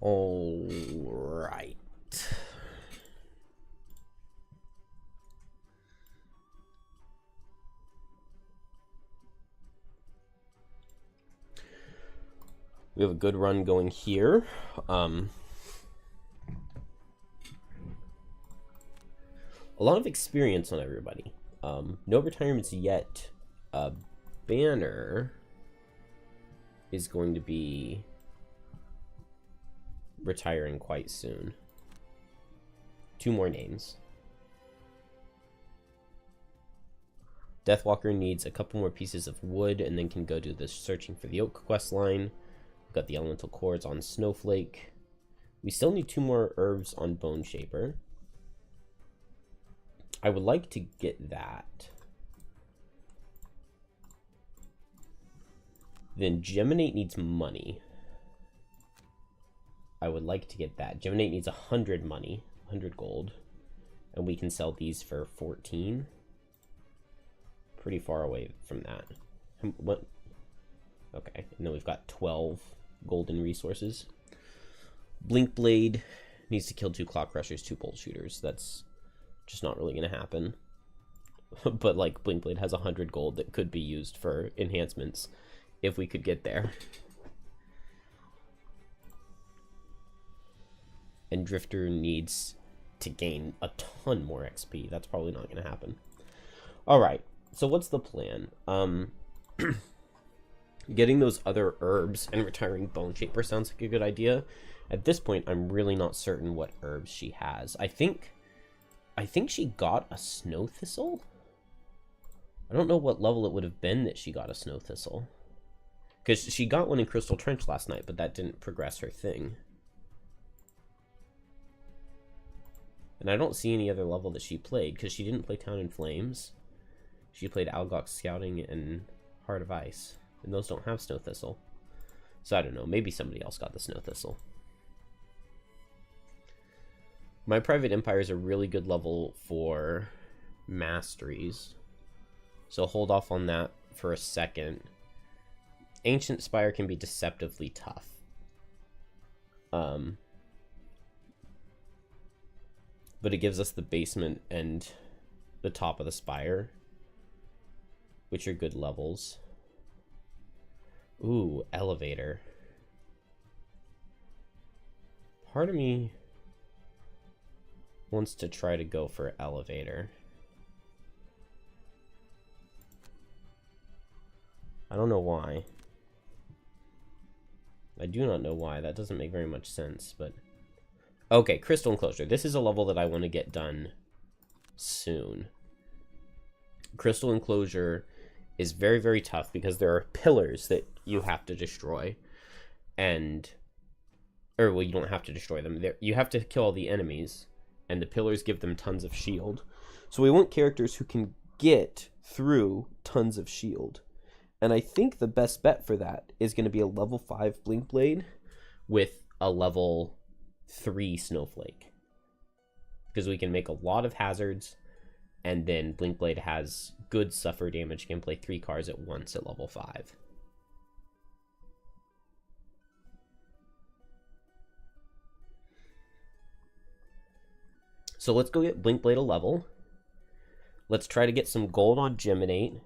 All right. We have a good run going here. A lot of experience on everybody. No retirements yet. Banner is going to be retiring quite soon. 2 more names. Deathwalker needs a couple more pieces of wood and then can go do the searching for the oak quest line. We've got the elemental cords on Snowflake. We still need 2 more herbs on Bone Shaper. I would like to get that. Then Geminate needs money. I would like to get that. Geminate needs 100 money, 100 gold. And we can sell these for 14. Pretty far away from that. What? Okay, and then we've got 12 golden resources. Blink Blade needs to kill 2 Clock Rushers, 2 Bolt Shooters. That's just not really going to happen. But, like, Blink Blade has 100 gold that could be used for enhancements if we could get there. And Drifter needs to gain a ton more XP. That's probably not going to happen. Alright, so what's the plan? Getting those other herbs and retiring Bone Shaper sounds like a good idea. At this point, I'm really not certain what herbs she has. I think she got a Snow Thistle. I don't know what level it would have been that she got a Snow Thistle. Because she got one in Crystal Trench last night, but that didn't progress her thing. And I don't see any other level that she played, because she didn't play Town in Flames. She played Algox Scouting and Heart of Ice. And those don't have Snow Thistle. So I don't know, maybe somebody else got the Snow Thistle. My Private Empire is a really good level for masteries. So hold off on that for a second. Ancient Spire can be deceptively tough. But it gives us the basement and the top of the spire, which are good levels. Ooh, Elevator. Part of me wants to try to go for Elevator. I don't know why. I do not know why. That doesn't make very much sense, but... Okay, Crystal Enclosure. This is a level that I want to get done soon. Crystal Enclosure is very, very tough because there are pillars that you have to destroy. And... Or, well, you don't have to destroy them. You have to kill all the enemies, and the pillars give them tons of shield. So we want characters who can get through tons of shield. And I think the best bet for that is going to be a level 5 Blink Blade with a level 3 Snowflake. Because we can make a lot of hazards, and then Blink Blade has good suffer damage, can play 3 cards at once at level 5. So let's go get Blink Blade a level. Let's try to get some gold on Geminate.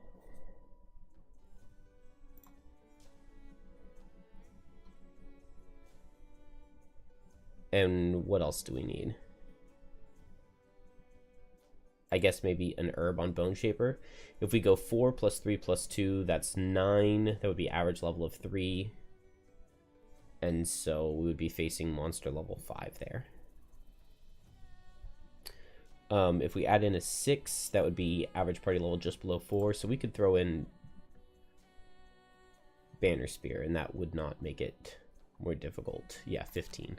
And what else do we need? I guess maybe an herb on Bone Shaper. If we go 4 plus 3 plus 2, that's 9. That would be average level of 3. And so we would be facing monster level 5 there. If we add in a 6, that would be average party level just below 4. So we could throw in Banner Spear, and that would not make it more difficult. Yeah, 15.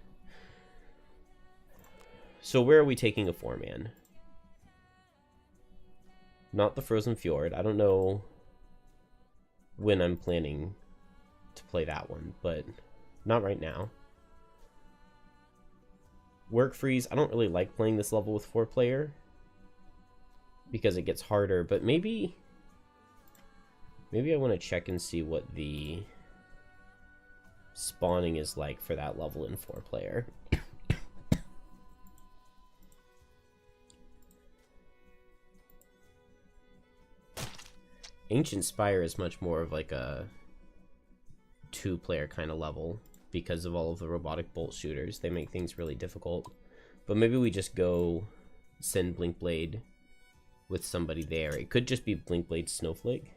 So where are we taking a 4-man? Not the Frozen Fjord. I don't know when I'm planning to play that one, but not right now. Work Freeze. I don't really like playing this level with 4-player because it gets harder, but maybe I want to check and see what the spawning is like for that level in 4-player. Ancient Spire is much more of like a 2-player kind of level because of all of the robotic bolt shooters. They make things really difficult. But maybe we just go send Blinkblade with somebody there. It could just be Blinkblade Snowflake.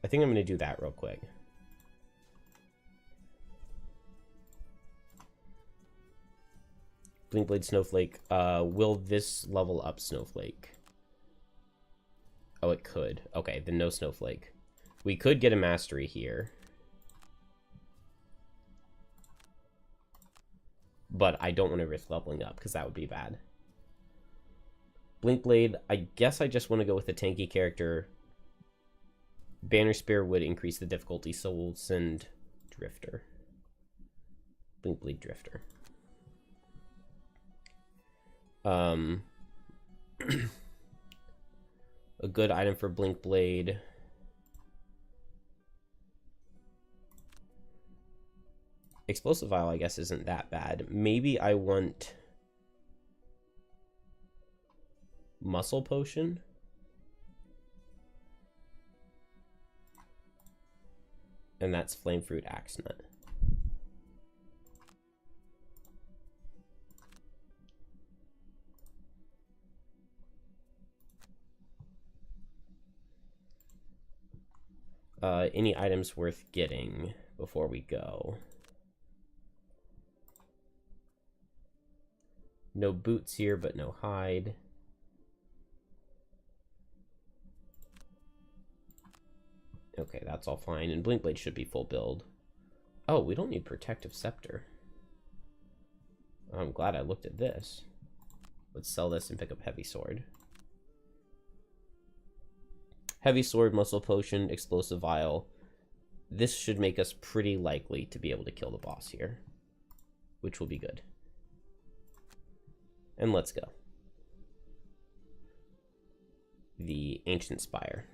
I think I'm going to do that real quick. Blinkblade Snowflake. Will this level up Snowflake? Oh, it could. Okay, then no Snowflake. We could get a mastery here. But I don't want to risk leveling up, because that would be bad. Blinkblade, I guess I just want to go with a tanky character. Banner Spear would increase the difficulty, so we'll send Drifter. Blinkblade Drifter. A good item for Blinkblade. Explosive Vial, I guess, isn't that bad. Maybe I want Muscle Potion. And that's Flame Fruit Axe Nut. Any items worth getting before we go? No boots here, but no hide. Okay, that's all fine. And Blinkblade should be full build. Oh, we don't need Protective Scepter. I'm glad I looked at this. Let's sell this and pick up Heavy Sword. Heavy Sword, Muscle Potion, Explosive Vial. This should make us pretty likely to be able to kill the boss here, which will be good. And let's go. The Ancient Spire.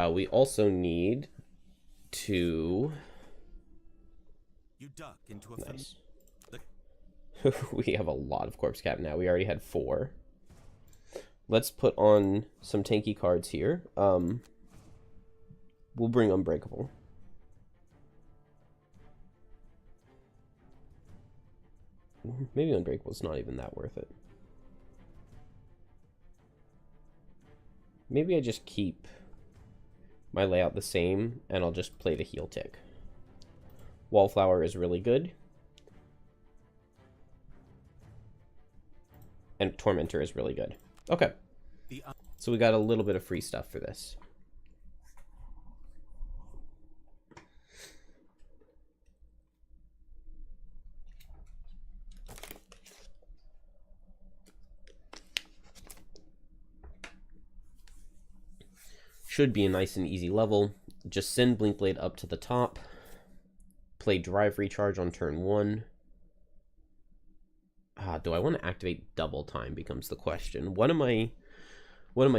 We also need to... You duck into a nice. We have a lot of Corpse Cap now. We already had 4. Let's put on some tanky cards here. We'll bring Unbreakable. Maybe Unbreakable's not even that worth it. Maybe I just keep my layout the same, and I'll just play the heal tick. Wallflower is really good. And Tormentor is really good. Okay. So we got a little bit of free stuff for this. Should be a nice and easy level. Just send Blinkblade up to the top. Play Drive Recharge on turn 1. Do I want to activate double time becomes the question. What am I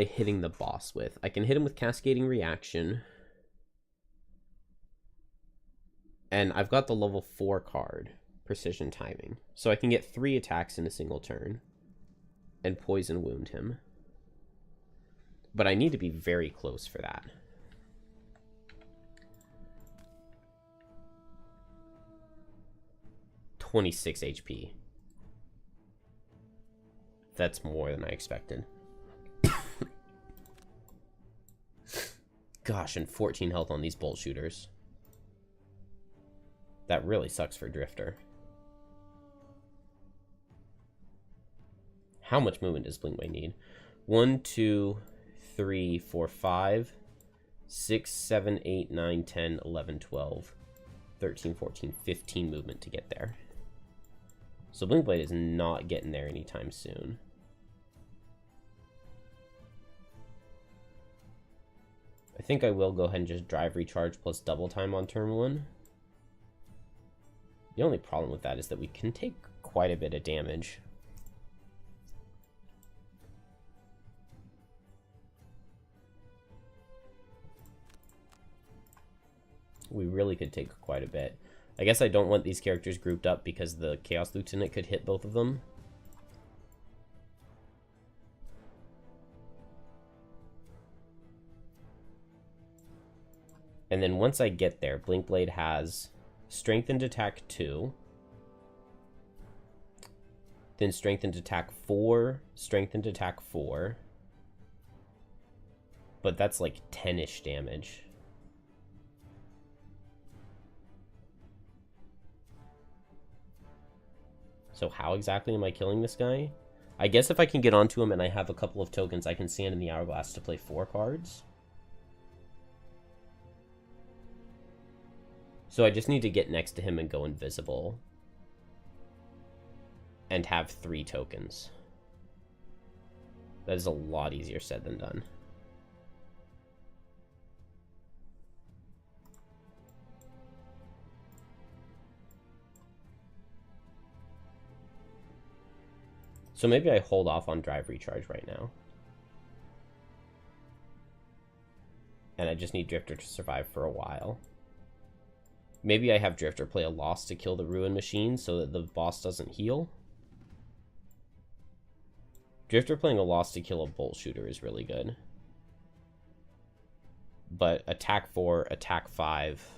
hitting the boss with? I can hit him with Cascading Reaction. And I've got the level 4 card, Precision Timing. So I can get 3 attacks in a single turn and Poison Wound him. But I need to be very close for that. $26 HP. That's more than I expected. Gosh, and 14 health on these bolt shooters. That really sucks for Drifter. How much movement does Blinkblade need? 1, 2, 3, 4, 5, 6, 7, 8, 9, 10, 11, 12, 13, 14, 15 movement to get there. So Blinkblade is not getting there anytime soon. I think I will go ahead and just Drive Recharge plus double time on turn 1. The only problem with that is that we can take quite a bit of damage. We really could take quite a bit. I guess I don't want these characters grouped up because the Chaos Lieutenant could hit both of them. And then once I get there, Blinkblade has Strengthened Attack 2. Then Strengthened Attack 4. Strengthened Attack 4. But that's like 10-ish damage. So how exactly am I killing this guy? I guess if I can get onto him and I have a couple of tokens, I can stand in the Hourglass to play 4 cards. So I just need to get next to him and go invisible. And have 3 tokens. That is a lot easier said than done. So maybe I hold off on Drive Recharge right now. And I just need Drifter to survive for a while. Maybe I have Drifter play a Lost to kill the Ruin Machine so that the boss doesn't heal. Drifter playing a Lost to kill a Bolt Shooter is really good. But Attack 4, Attack 5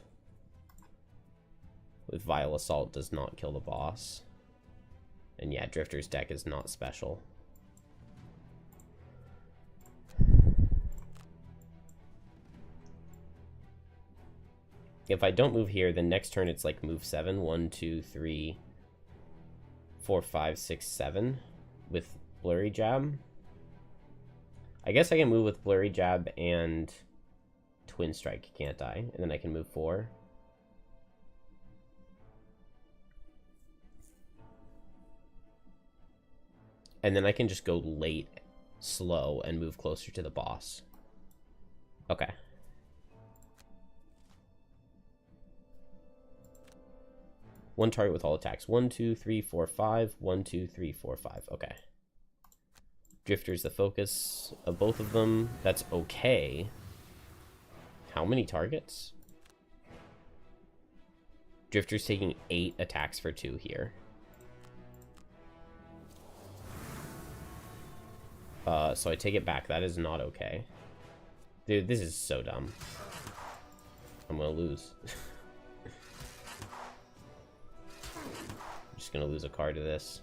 with Vile Assault does not kill the boss. And yeah, Drifter's deck is not special. If I don't move here, then next turn it's like move 7. 1, 2, 3, 4, 5, 6, 7 with Blurry Jab. I guess I can move with Blurry Jab and Twin Strike, can't I? And then I can move 4. And then I can just go late, slow, and move closer to the boss. Okay. One target with all attacks. 1, 2, 3, 4, 5. 1, 2, 3, 4, 5. Okay. Drifter's the focus of both of them. That's okay. How many targets? Drifter's taking 8 attacks for 2 here. So I take it back. That is not okay. Dude, this is so dumb. I'm gonna lose. I'm just gonna lose a card to this.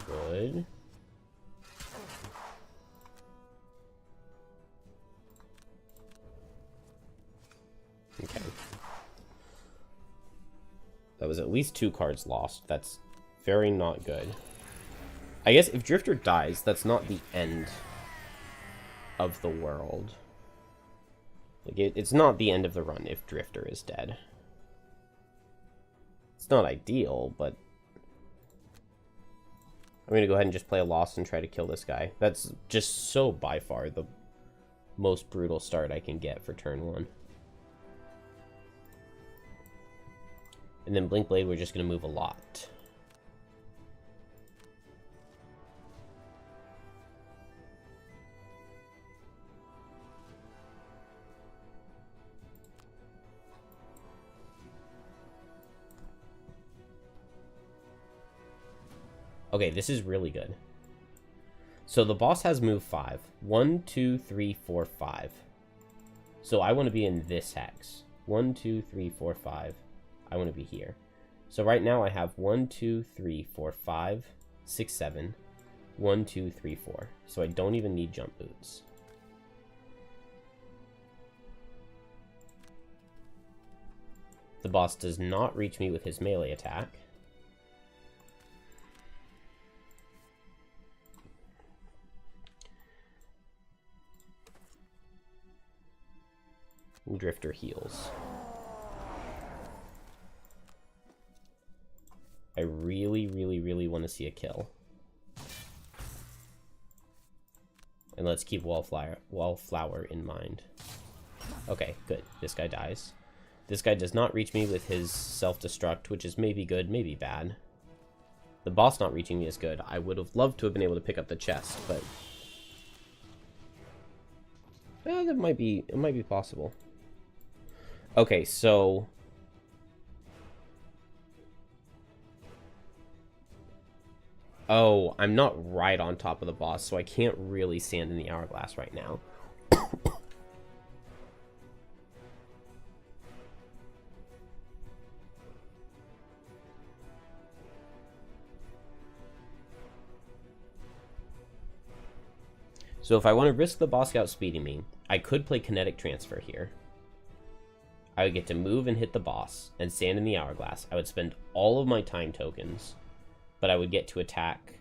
Good. Okay. That was at least 2 cards lost. That's very not good. I guess if Drifter dies, that's not the end of the world. Like it's not the end of the run if Drifter is dead. It's not ideal, but I'm gonna go ahead and just play a Lost and try to kill this guy. That's just so by far the most brutal start I can get for turn 1. And then Blinkblade, we're just going to move a lot. Okay, this is really good. So the boss has move 5. 1, 2, 3, 4, 5. So I want to be in this hex. 1, 2, 3, 4, 5. I want to be here. So right now I have 1, 2, 3, 4, 5, 6, 7. 1, 2, 3, 4. So I don't even need jump boots. The boss does not reach me with his melee attack. Drifter heals. I really, really, really want to see a kill. And let's keep Wallflower in mind. Okay, good. This guy dies. This guy does not reach me with his self-destruct, which is maybe good, maybe bad. The boss not reaching me is good. I would have loved to have been able to pick up the chest, but... it might be possible. Okay, so... Oh, I'm not right on top of the boss, so I can't really stand in the hourglass right now. So if I want to risk the boss outspeeding me, I could play kinetic transfer here. I would get to move and hit the boss and stand in the hourglass. I would spend all of my time tokens, but I would get to attack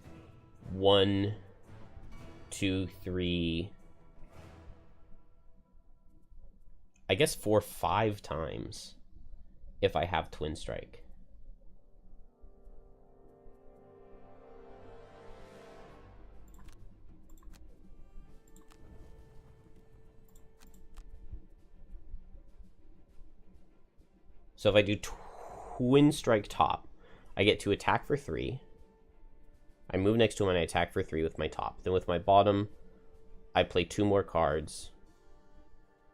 1, 2, 3, I guess 4, 5 times if I have Twin Strike. So if I do Twin Strike top, I get to attack for 3. I move next to him and I attack for 3 with my top. Then with my bottom, I play 2 more cards.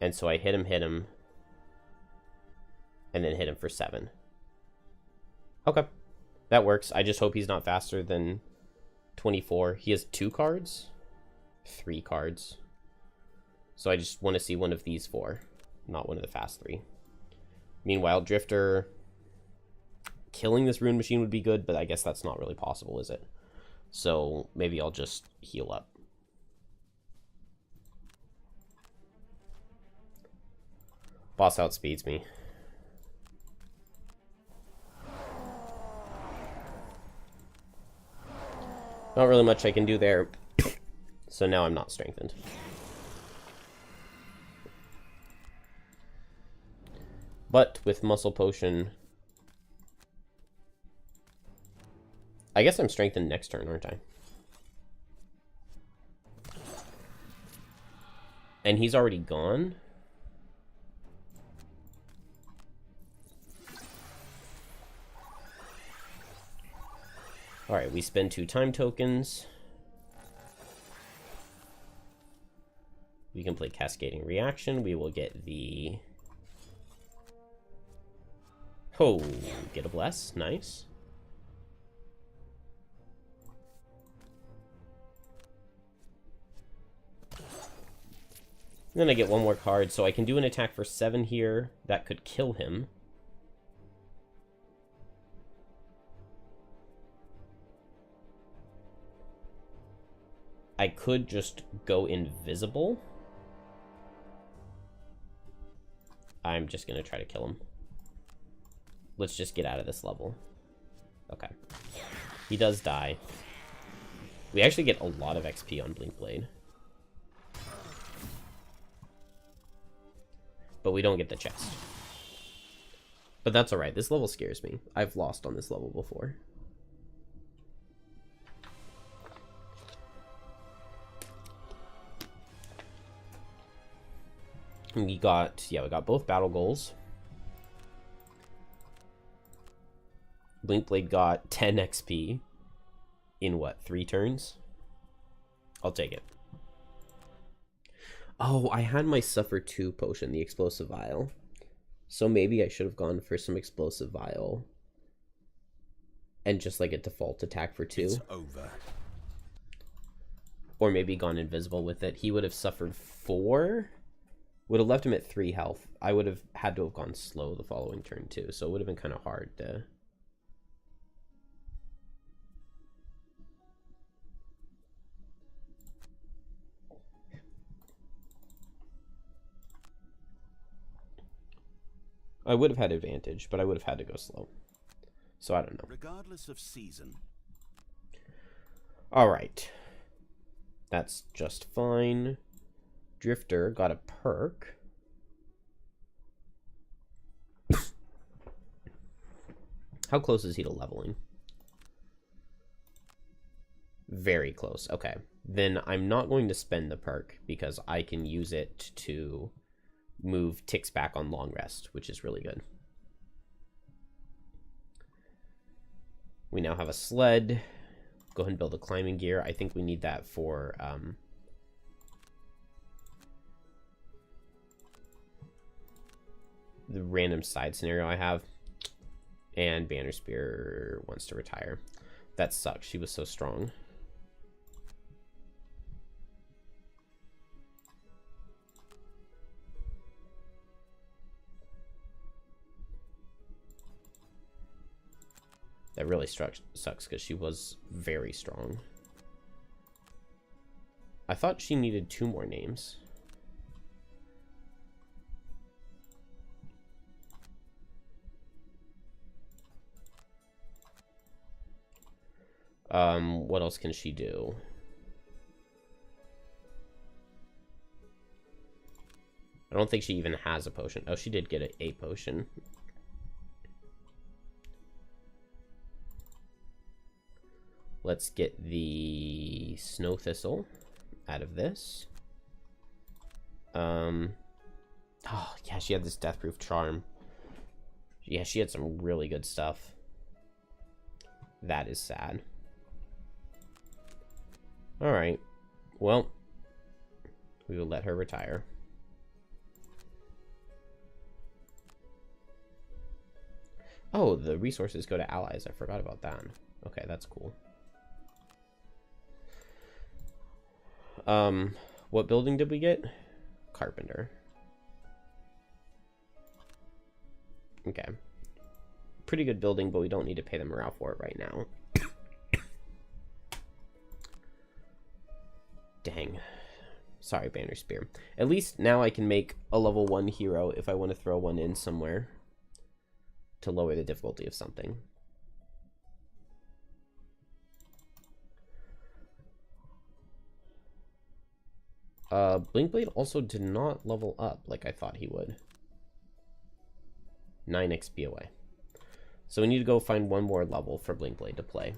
And so I hit him, and then hit him for 7. Okay, that works. I just hope he's not faster than 24. He has 2 cards? 3 cards. So I just want to see one of these 4, not one of the fast 3. Meanwhile, Drifter, killing this rune machine would be good, but I guess that's not really possible, is it? So maybe I'll just heal up. Boss outspeeds me. Not really much I can do there. So now I'm not strengthened. But with Muscle Potion... I guess I'm strengthened next turn, aren't I? And he's already gone? Alright, we spend 2 time tokens. We can play Cascading Reaction. We will get the... Oh, get a bless. Nice. Then I get 1 more card, so I can do an attack for 7 here. That could kill him. I could just go invisible. I'm just going to try to kill him. Let's just get out of this level. Okay. He does die. We actually get a lot of XP on Blink Blade. But we don't get the chest. But that's alright. This level scares me. I've lost on this level before. We got both battle goals. Blinkblade got 10 XP in what, 3 turns? I'll take it. Oh, I had my Suffer 2 potion, the Explosive Vial. So maybe I should have gone for some Explosive Vial. And just like a default attack for 2. It's over. Or maybe gone invisible with it. He would have suffered 4. Would have left him at 3 health. I would have had to have gone slow the following turn too. So it would have been kind of hard to... I would have had advantage, but I would have had to go slow. So I don't know. Regardless of season. All right. That's just fine. Drifter got a perk. How close is he to leveling? Very close. Okay. Then I'm not going to spend the perk because I can use it to move ticks back on long rest, which is really good. We now have a sled. Go ahead and build a climbing gear. I think we need that for the random side scenario I have. And Banner Spear wants to retire. That sucks. She was so strong. That really sucks because she was very strong. I thought she needed 2 more names. What else can she do? I don't think she even has a potion. Oh, she did get a potion. Let's get the Snow Thistle out of this. Oh, yeah, she had this Deathproof Charm. Yeah, she had some really good stuff. That is sad. Alright. Well, we will let her retire. Oh, the resources go to allies. I forgot about that. Okay, that's cool. What building did we get? Carpenter. Okay. Pretty good building, but we don't need to pay the morale for it right now. Dang. Sorry, Banner Spear. At least now I can make a level 1 hero if I want to throw one in somewhere to lower the difficulty of something. Blinkblade also did not level up like I thought he would. 9 XP away. So we need to go find one more level for Blinkblade to play.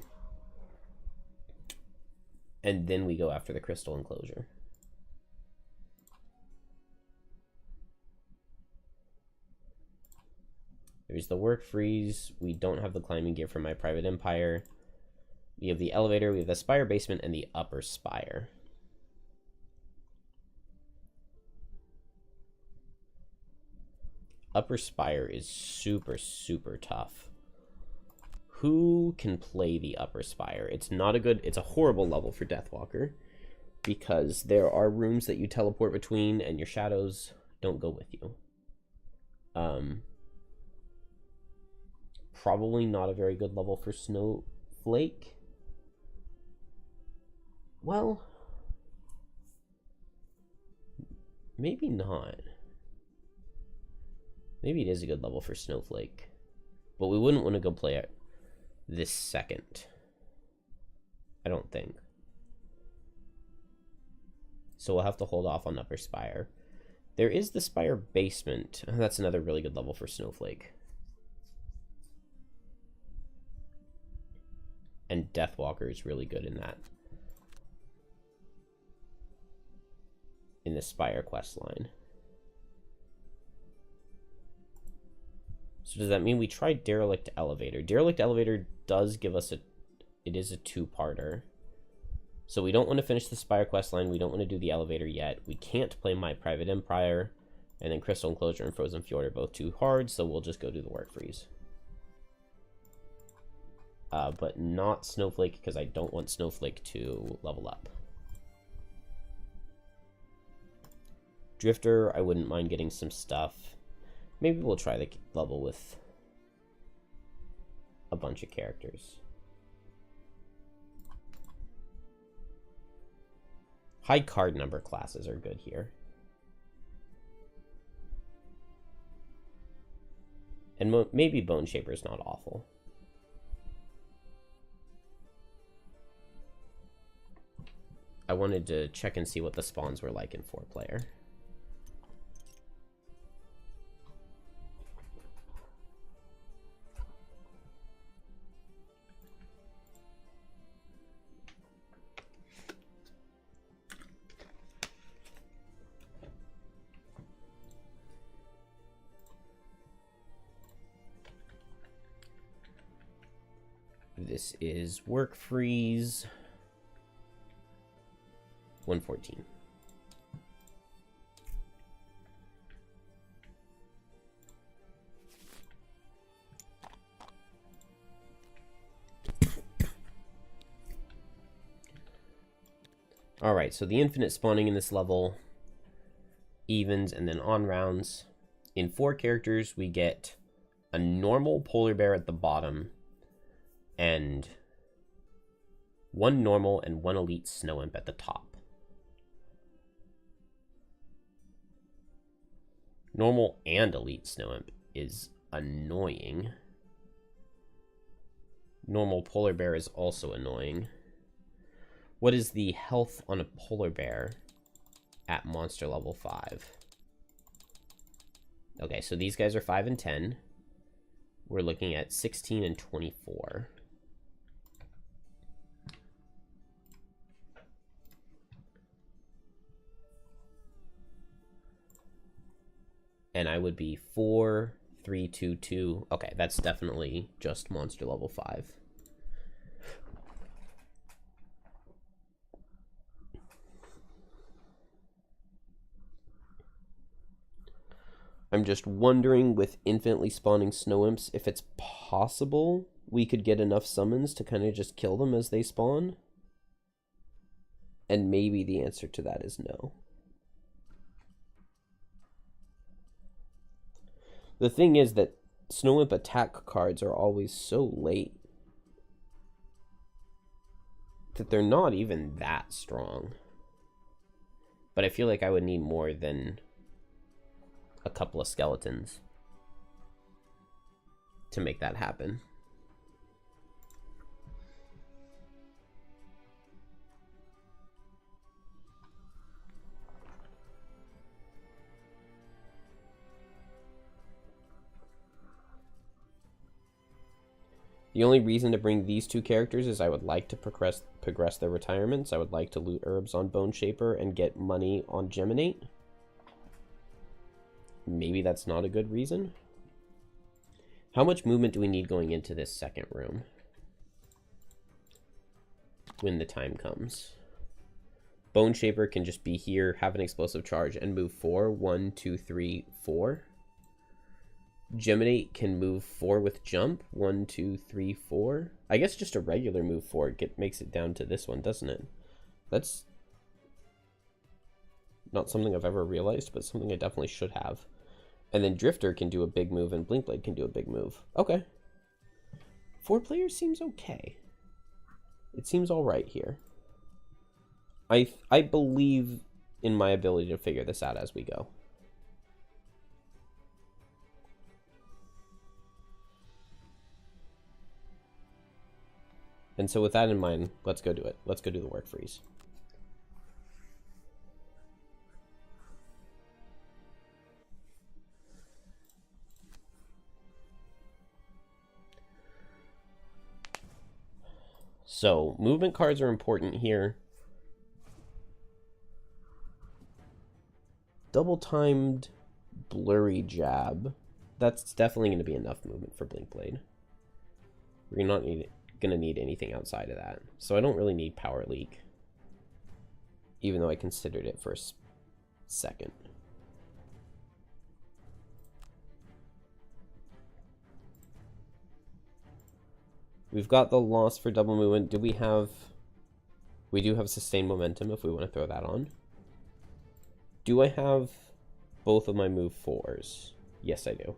And then we go after the crystal enclosure. There's the work freeze. We don't have the climbing gear for my private empire. We have the elevator, we have the spire basement, and the upper spire. Upper spire is super, super tough. Who can play the upper spire? It's not a good, it's a horrible level for Deathwalker because there are rooms that you teleport between and your shadows don't go with you. Probably not a very good level for Snowflake. Well, maybe not. Maybe it is a good level for Snowflake, but we wouldn't want to go play it this second. I don't think. So we'll have to hold off on Upper Spire. There is the Spire Basement. That's another really good level for Snowflake. And Deathwalker is really good in that. In the Spire quest line. So does that mean we try Derelict Elevator? Derelict Elevator does give us it is a 2-parter. So we don't want to finish the Spire quest line. We don't want to do the elevator yet. We can't play My Private Empire. And then Crystal Enclosure and Frozen Fjord are both too hard, so we'll just go do the work freeze. But not Snowflake, because I don't want Snowflake to level up. Drifter, I wouldn't mind getting some stuff. Maybe we'll try the level with a bunch of characters. High card number classes are good here. And maybe Bone Shaper is not awful. I wanted to check and see what the spawns were like in 4-player. This is work freeze 114. Alright, so the infinite spawning in this level evens and then on rounds. In 4 characters, we get a normal polar bear at the bottom and 1 normal and 1 elite snow imp at the top. Normal and elite snow imp is annoying. Normal polar bear is also annoying. What is the health on a polar bear at monster level 5? Okay, so these guys are 5 and 10. We're looking at 16 and 24. And I would be 4, 3, 2, 2. Okay, that's definitely just monster level 5. I'm just wondering with infinitely spawning snow imps if it's possible we could get enough summons to kind of just kill them as they spawn. And maybe the answer to that is no. The thing is that snow imp attack cards are always so late that they're not even that strong. But I feel like I would need more than a couple of skeletons to make that happen. The only reason to bring these 2 characters is I would like to progress their retirements. I would like to loot herbs on Bone Shaper and get money on Geminate. Maybe that's not a good reason. How much movement do we need going into this second room when the time comes? Bone Shaper can just be here, have an explosive charge, and move 4. 1, 2, 3, 4. Geminate can move 4 with jump. 1, 2, 3, 4. I guess just a regular move 4 makes it down to this one, doesn't it? That's not something I've ever realized, but something I definitely should have. And then Drifter can do a big move, and Blinkblade can do a big move. Okay. 4 players seems okay. It seems alright here. I believe in my ability to figure this out as we go. And so with that in mind, let's go do it. Let's go do the work freeze. So, movement cards are important here. Double-timed blurry jab. That's definitely going to be enough movement for Blinkblade. We're not going to need anything outside of that. So I don't really need Power Leak. Even though I considered it for a second. We've got the loss for double movement. Do we have... We do have sustained momentum if we want to throw that on. Do I have both of my move 4s? Yes, I do.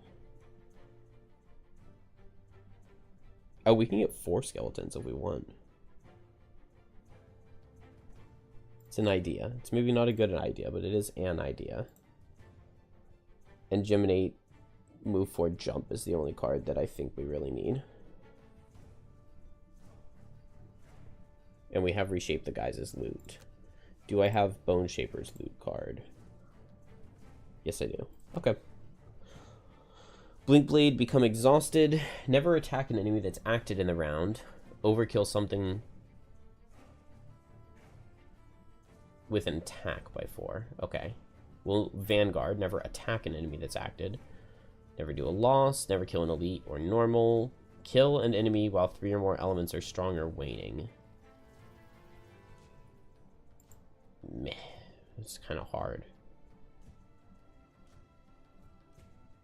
Oh, we can get 4 skeletons if we want. It's an idea. It's maybe not a good idea, but it is an idea. And Geminate move 4 jump is the only card that I think we really need. And we have Reshape the Guys' loot. Do I have Bone Shaper's loot card? Yes, I do. Okay. Blinkblade, become exhausted. Never attack an enemy that's acted in the round. Overkill something with an attack by 4. Okay. Well, Vanguard, never attack an enemy that's acted. Never do a loss. Never kill an elite or normal. Kill an enemy while 3 or more elements are strong or waning. Meh. It's kind of hard.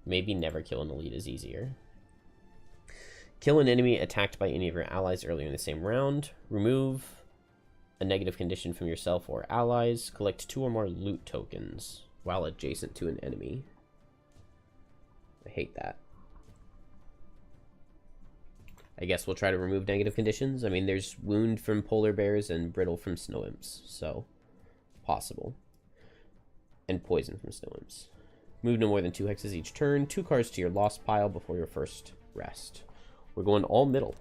Maybe never kill an elite is easier. Kill an enemy attacked by any of your allies earlier in the same round. Remove a negative condition from yourself or allies. Collect 2 or more loot tokens while adjacent to an enemy. I hate that. I guess we'll try to remove negative conditions. I mean, there's wound from polar bears and brittle from snow imps, so possible. And poison from snow imps. Move no more than 2 hexes each turn. 2 cards to your lost pile before your first rest. We're going all middle.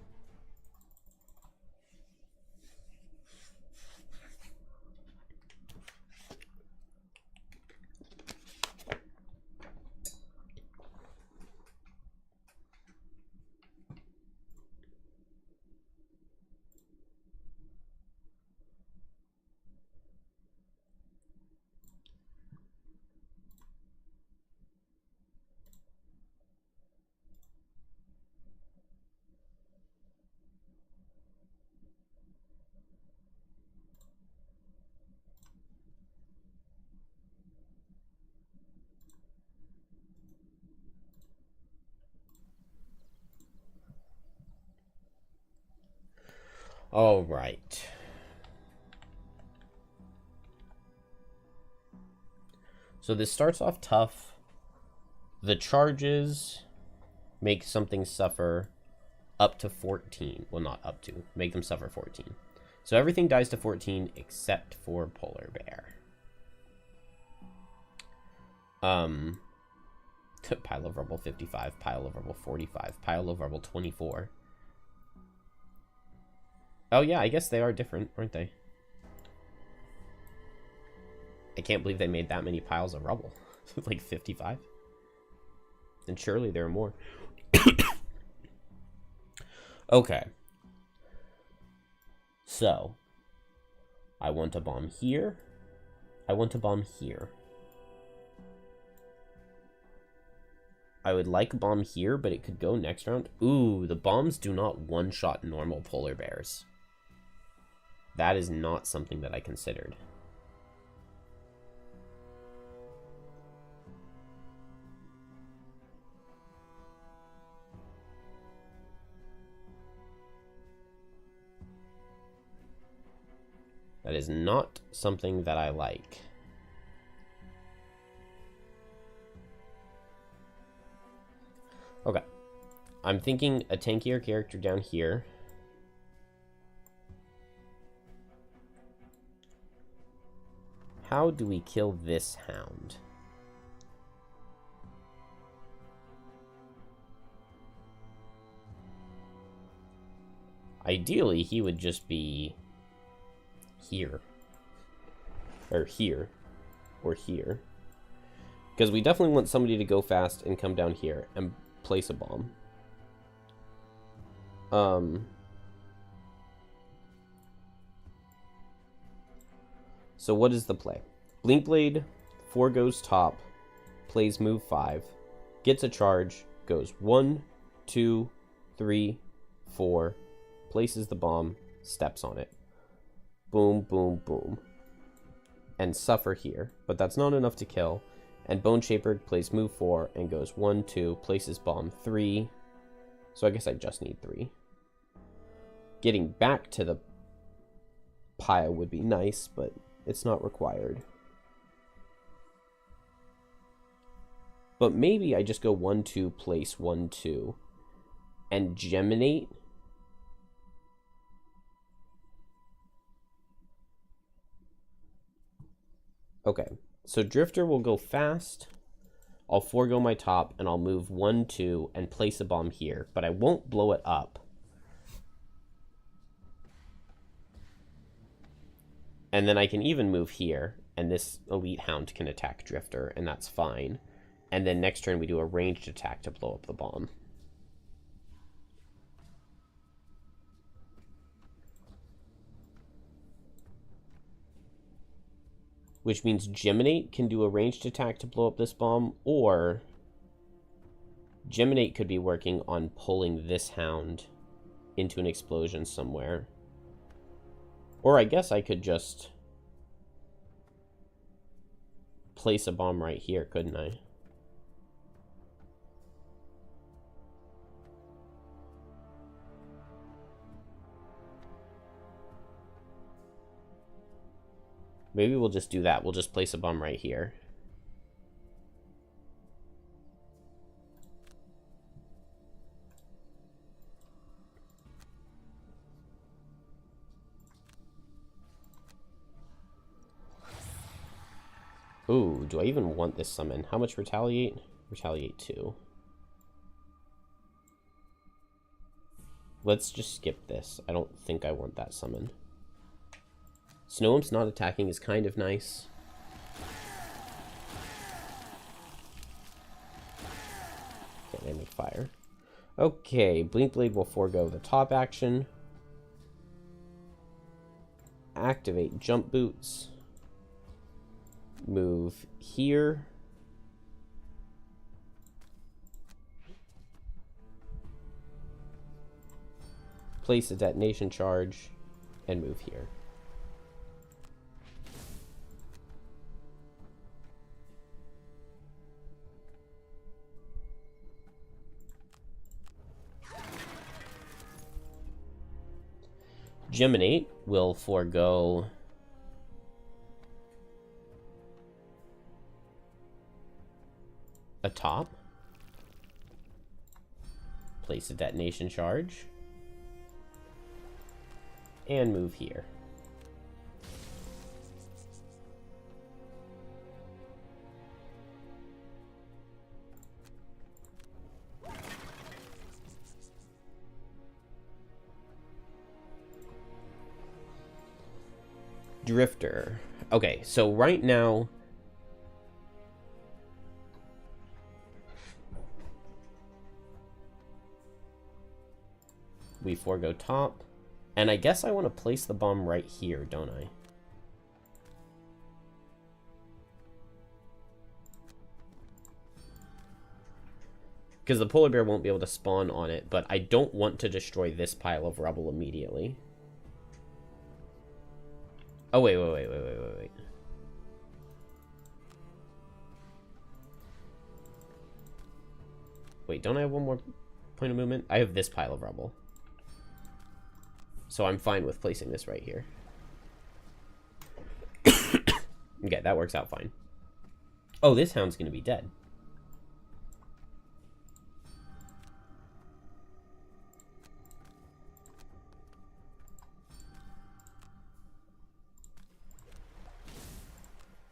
All right. So this starts off tough. The charges make something suffer up to 14. Well, not up to. Make them suffer 14. So everything dies to 14 except for polar bear. Pile of rubble 55, pile of rubble 45, pile of rubble 24. Oh yeah, I guess they are different, aren't they? I can't believe they made that many piles of rubble. Like 55? And surely there are more. Okay. So. I want a bomb here. I want a bomb here. I would like a bomb here, but it could go next round. Ooh, the bombs do not one-shot normal polar bears. That is not something that I considered. That is not something that I like. Okay. I'm thinking a tankier character down here. How do we kill this hound? Ideally, he would just be here. Or here. Or here. Because we definitely want somebody to go fast and come down here and place a bomb. So what is the play? Blinkblade, 4 goes top, plays move 5, gets a charge, goes 1, 2, 3, 4, places the bomb, steps on it. Boom, boom, boom. And suffer here, but that's not enough to kill. And Bone Shaper plays move 4 and goes 1, 2, places bomb 3. So I guess I just need 3. Getting back to the pile would be nice, but it's not required. But maybe I just go 1, 2, place 1, 2, and geminate. Okay, so Drifter will go fast. I'll forego my top, and I'll move 1, 2, and place a bomb here, but I won't blow it up. And then I can even move here, and this Elite Hound can attack Drifter, and that's fine. And then next turn we do a ranged attack to blow up the bomb. Which means Geminate can do a ranged attack to blow up this bomb, or Geminate could be working on pulling this hound into an explosion somewhere. Or I guess I could just place a bomb right here, couldn't I? Maybe we'll just do that. We'll just place a bomb right here. Ooh, do I even want this summon? How much retaliate? Retaliate 2. Let's just skip this. I don't think I want that summon. Snow Imp's not attacking is kind of nice. Okay, they make fire. Okay, Blink Blade will forego the top action. Activate Jump Boots. Move here. Place a detonation charge and move here. Geminate will forego a top, place a detonation charge, and move here. Drifter. Okay, so right now we forego top, and I guess I want to place the bomb right here, don't I? Because the polar bear won't be able to spawn on it, but I don't want to destroy this pile of rubble immediately. Oh, wait. Wait, don't I have one more point of movement? I have this pile of rubble. So I'm fine with placing this right here. Okay, that works out fine. Oh, this hound's going to be dead.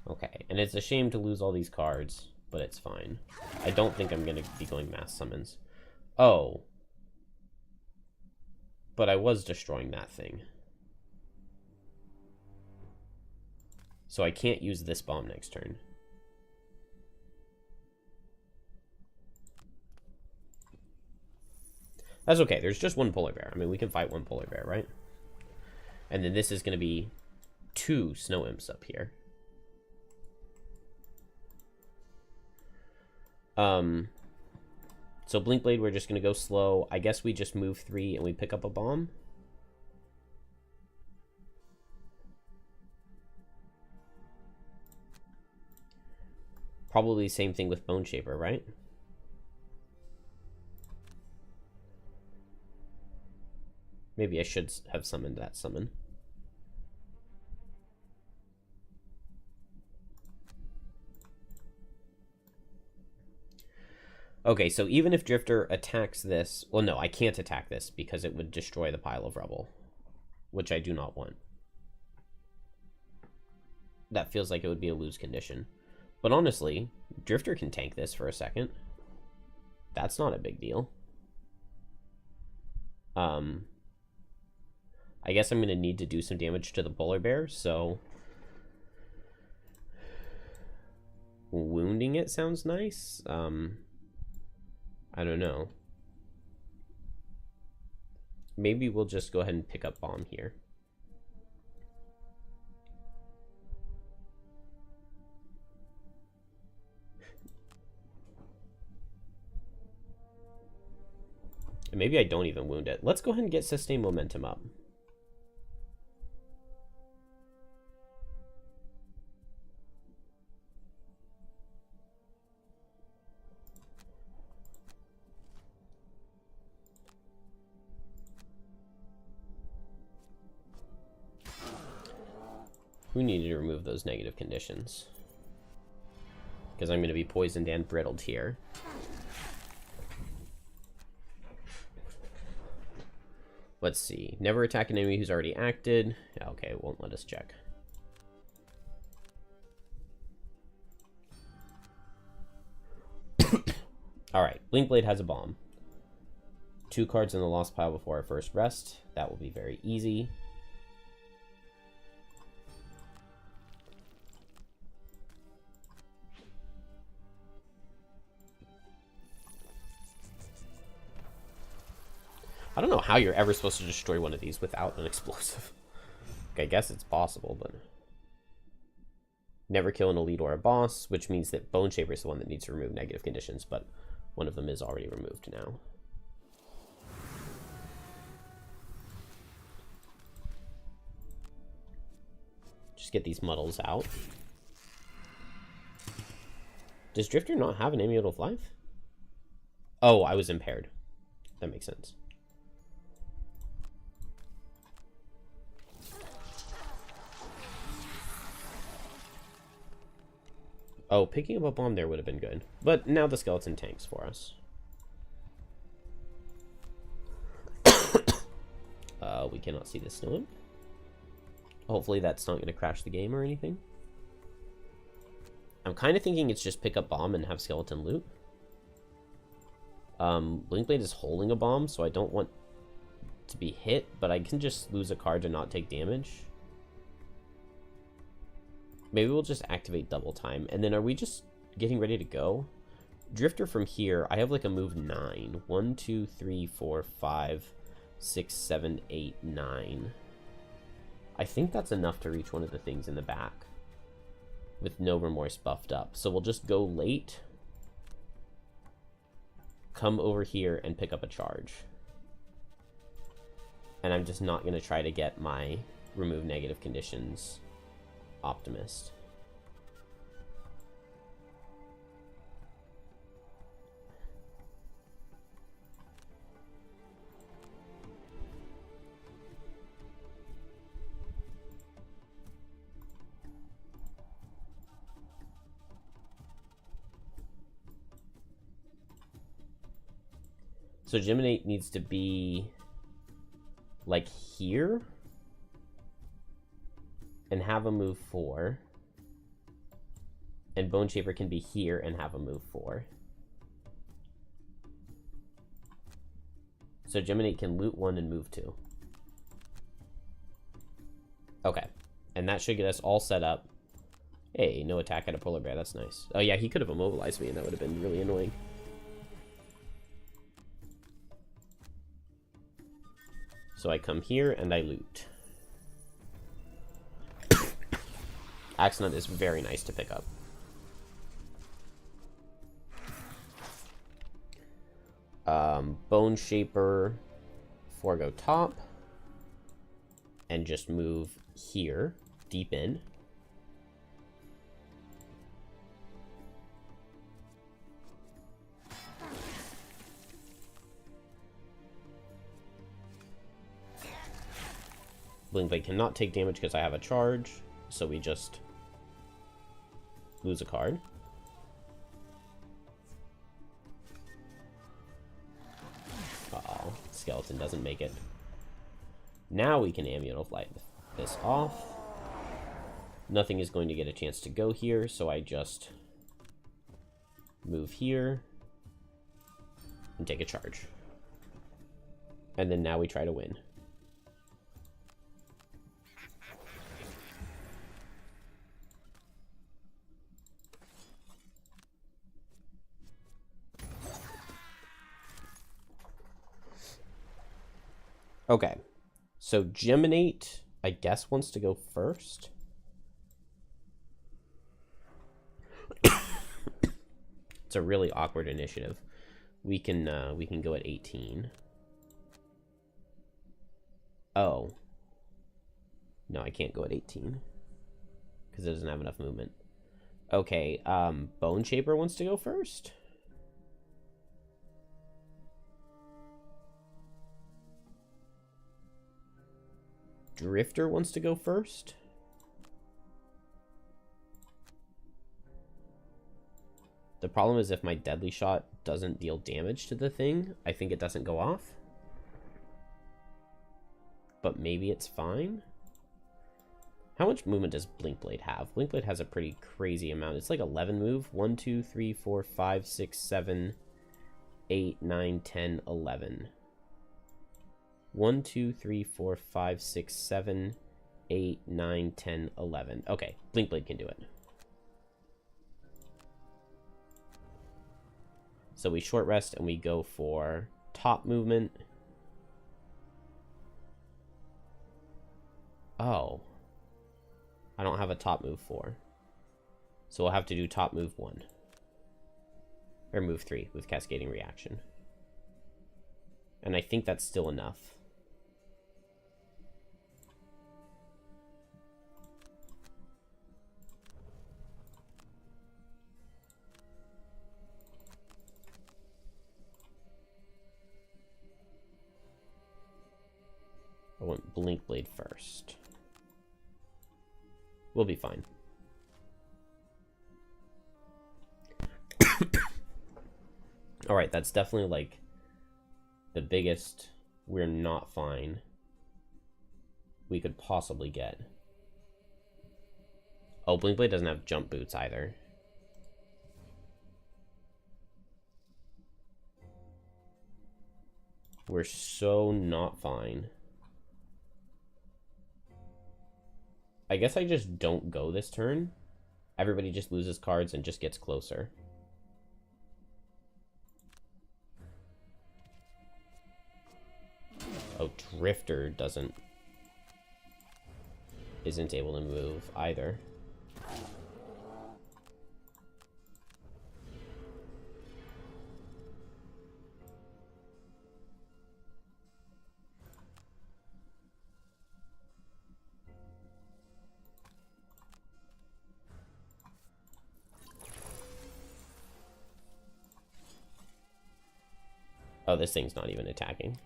Okay, and it's a shame to lose all these cards, but it's fine. I don't think I'm going to be going mass summons. Oh. But I was destroying that thing. So I can't use this bomb next turn. That's okay, there's just one polar bear. I mean, we can fight one polar bear, right? And then this is going to be 2 snow imps up here. So Blink Blade, we're just going to go slow. I guess we just move 3 and we pick up a bomb. Probably same thing with Bone Shaper, right? Maybe I should have summoned that summon. Okay, so even if Drifter attacks this... Well, no, I can't attack this because it would destroy the pile of rubble, which I do not want. That feels like it would be a lose condition. But honestly, Drifter can tank this for a second. That's not a big deal. I guess I'm going to need to do some damage to the polar bear, so... Wounding it sounds nice. I don't know. Maybe we'll just go ahead and pick up bomb here. And maybe I don't even wound it. Let's go ahead and get Sustain Momentum up. We needed to remove those negative conditions. Because I'm going to be poisoned and brittled here. Let's see. Never attack an enemy who's already acted. Okay, it won't let us check. Alright, Blinkblade has a bomb. 2 cards in the lost pile before our first rest. That will be very easy. I don't know how you're ever supposed to destroy one of these without an explosive. Okay, I guess it's possible, but... Never kill an elite or a boss, which means that Bone Shaper is the one that needs to remove negative conditions, but one of them is already removed now. Just get these muddles out. Does Drifter not have an Amulet of Life? Oh, I was impaired. That makes sense. Oh, picking up a bomb there would have been good. But now the skeleton tanks for us. We cannot see the snow. Hopefully that's not going to crash the game or anything. I'm kind of thinking it's just pick up bomb and have skeleton loot. Blinkblade is holding a bomb, so I don't want to be hit, but I can just lose a card to not take damage. Maybe we'll just activate double time. And then are we just getting ready to go? Drifter from here, I have like a move 9. 1, 2, 3, 4, 5, 6, 7, 8, 9. I think that's enough to reach one of the things in the back with No Remorse buffed up. So we'll just go late, come over here and pick up a charge. And I'm just not going to try to get my remove negative conditions Optimist. So Geminate needs to be like here and have a move 4. And Bone Shaper can be here and have a move 4. So Geminate can loot 1 and move 2. Okay. And that should get us all set up. Hey, no attack at a polar bear. That's nice. Oh yeah, he could have immobilized me and that would have been really annoying. So I come here and I loot. Axe Nut is very nice to pick up. Bone Shaper, forego top, and just move here, deep in. Blinkblade cannot take damage because I have a charge, so we just lose a card. Uh-oh, skeleton doesn't make it. Now we can Amulet of Light this off. Nothing is going to get a chance to go here, so I just move here and take a charge. And then now we try to win. Okay, so Geminate, I guess, wants to go first. It's a really awkward initiative. We can go at 18. Oh. No, I can't go at 18. Because it doesn't have enough movement. Okay, Bone Shaper wants to go first. Drifter wants to go first. The problem is if my Deadly Shot doesn't deal damage to the thing, I think it doesn't go off. But maybe it's fine. How much movement does Blinkblade have? Blinkblade has a pretty crazy amount. It's like 11 move. 1, 2, 3, 4, 5, 6, 7, 8, 9, 10, 11. 1, 2, 3, 4, 5, 6, 7, 8, 9, 10, 11. Okay, Blinkblade can do it. So we short rest and we go for top movement. Oh. I don't have a top move 4. So we'll have to do top move 1. Or move 3 with cascading reaction. And I think that's still enough. I want Blinkblade first. We'll be fine. Alright, that's definitely like the biggest we're not fine we could possibly get. Oh, Blinkblade doesn't have jump boots either. We're so not fine. I guess I just don't go this turn. Everybody just loses cards and just gets closer. Oh, Drifter isn't able to move either. Oh, this thing's not even attacking.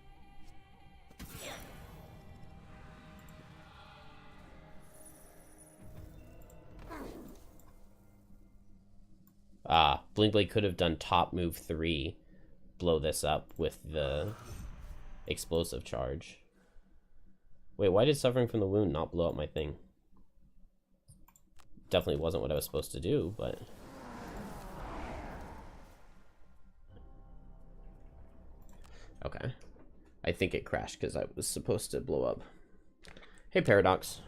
Ah, Blinkblade could have done top move 3, blow this up with the explosive charge. Wait, why did Suffering from the Wound not blow up my thing? Definitely wasn't what I was supposed to do, but... Okay. I think it crashed because I was supposed to blow up. Hey, Paradox.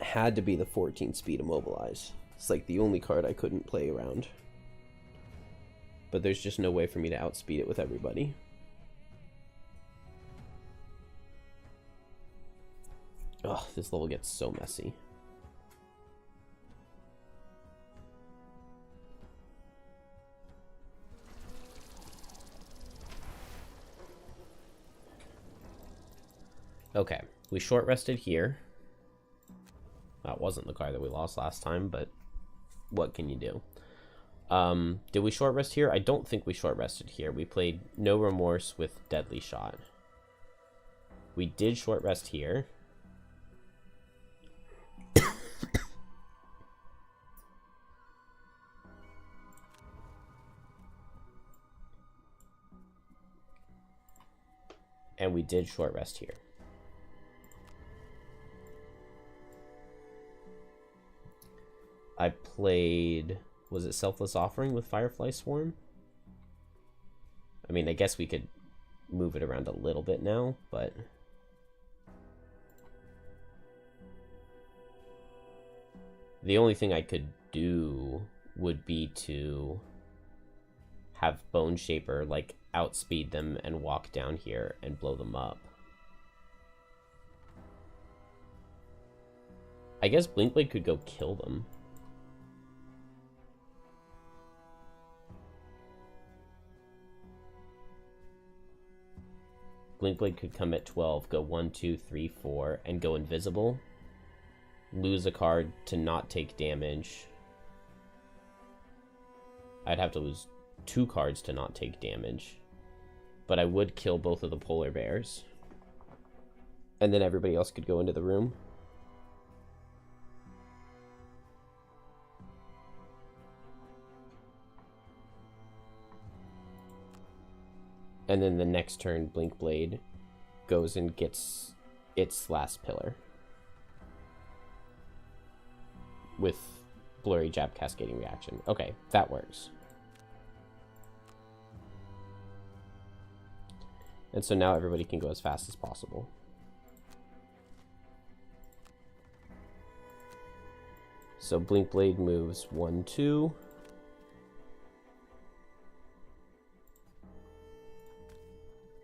Had to be the 14 speed Immobilize. It's like the only card I couldn't play around. But there's just no way for me to outspeed it with everybody. Ugh, this level gets so messy. Okay, we short rested here. That wasn't the card that we lost last time, but what can you do? Did we short rest here? I don't think we short rested here. We played No Remorse with Deadly Shot. We did short rest here. And we did short rest here. I played, was it Selfless Offering with Firefly Swarm? I mean, I guess we could move it around a little bit now, but... The only thing I could do would be to have Bone Shaper, like, outspeed them and walk down here and blow them up. I guess Blinkblade could go kill them. Blinkblade could come at 12, go 1, 2, 3, 4, and go invisible. Lose a card to not take damage. I'd have to lose 2 cards to not take damage. But I would kill both of the polar bears. And then everybody else could go into the room. And then the next turn, Blinkblade goes and gets its last pillar. With Blurry Jab Cascading Reaction. Okay, that works. And so now everybody can go as fast as possible. So Blinkblade moves 1, 2.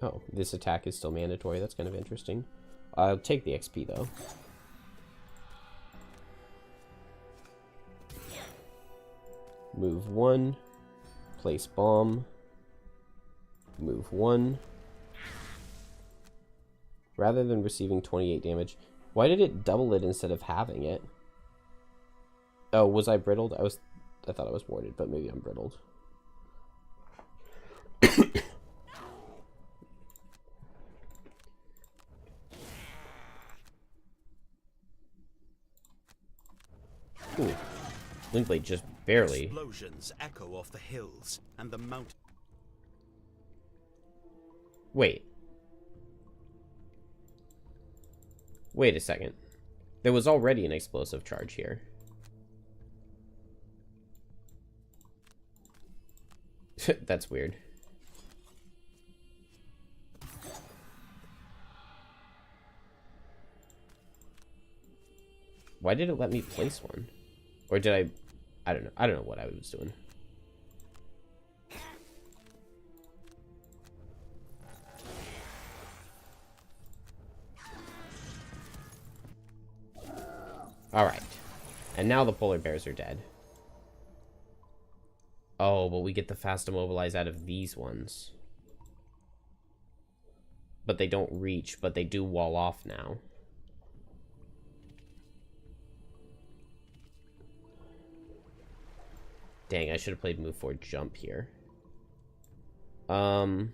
Oh, this attack is still mandatory. That's kind of interesting. I'll take the XP, though. Move 1. Place bomb. Move 1. Rather than receiving 28 damage. Why did it double it instead of halving it? Oh, was I brittled? I thought I was warded, but maybe I'm brittled. Ooh. Blinkblade just barely. Explosions echo off the hills and the mountain. Wait a second. There was already an explosive charge here. That's weird. Why did it let me place one? Or did I don't know. I don't know what I was doing. Alright. And now the polar bears are dead. Oh, but we get the fast immobilize out of these ones. But they don't reach, but they do wall off now. Dang, I should have played move forward jump here. One.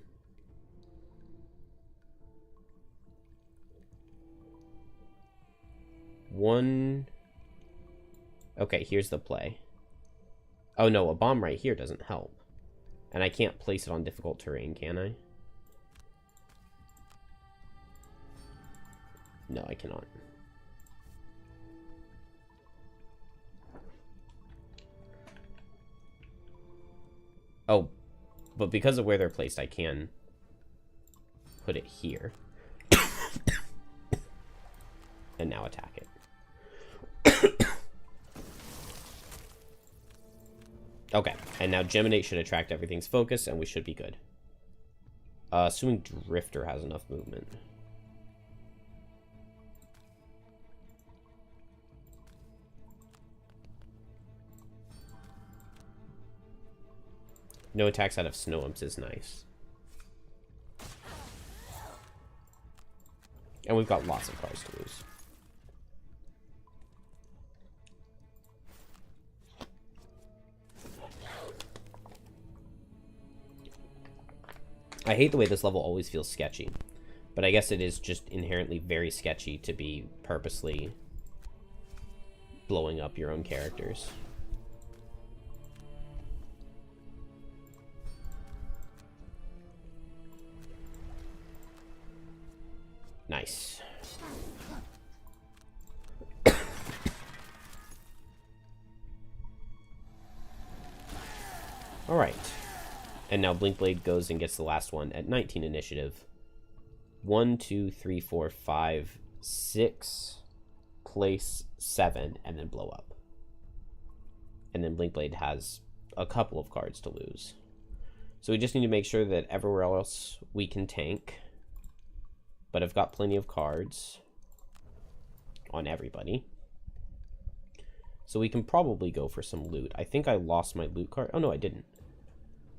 Okay, here's the play. Oh no, a bomb right here doesn't help. And I can't place it on difficult terrain, can I? No, I cannot. Oh, but because of where they're placed, I can put it here. And now attack it. Okay, and now Geminate should attract everything's focus, and we should be good. Assuming Drifter has enough movement. No attacks out of Snow Imps is nice. And we've got lots of cards to lose. I hate the way this level always feels sketchy. But I guess it is just inherently very sketchy to be purposely blowing up your own characters. Nice. All right. And now Blinkblade goes and gets the last one at 19 initiative. 1, 2, 3, 4, 5, 6, place 7, and then blow up. And then Blinkblade has a couple of cards to lose. So we just need to make sure that everywhere else we can tank. But I've got plenty of cards on everybody. So we can probably go for some loot. I think I lost my loot card. Oh, no, I didn't.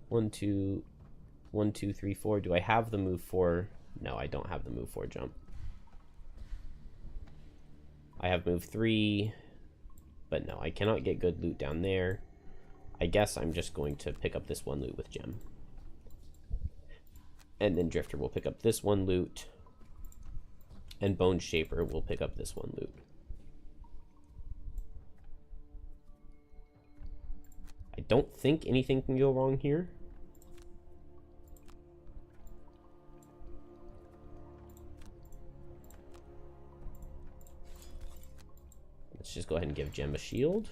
1, 2, 3, 4. Do I have the move for No, I don't have the move 4 jump. I have move 3, but no, I cannot get good loot down there. I guess I'm just going to pick up this 1 loot with Gem. And then Drifter will pick up this 1 loot. And Bone Shaper will pick up this 1 loot. I don't think anything can go wrong here. Let's just go ahead and give Gem a shield.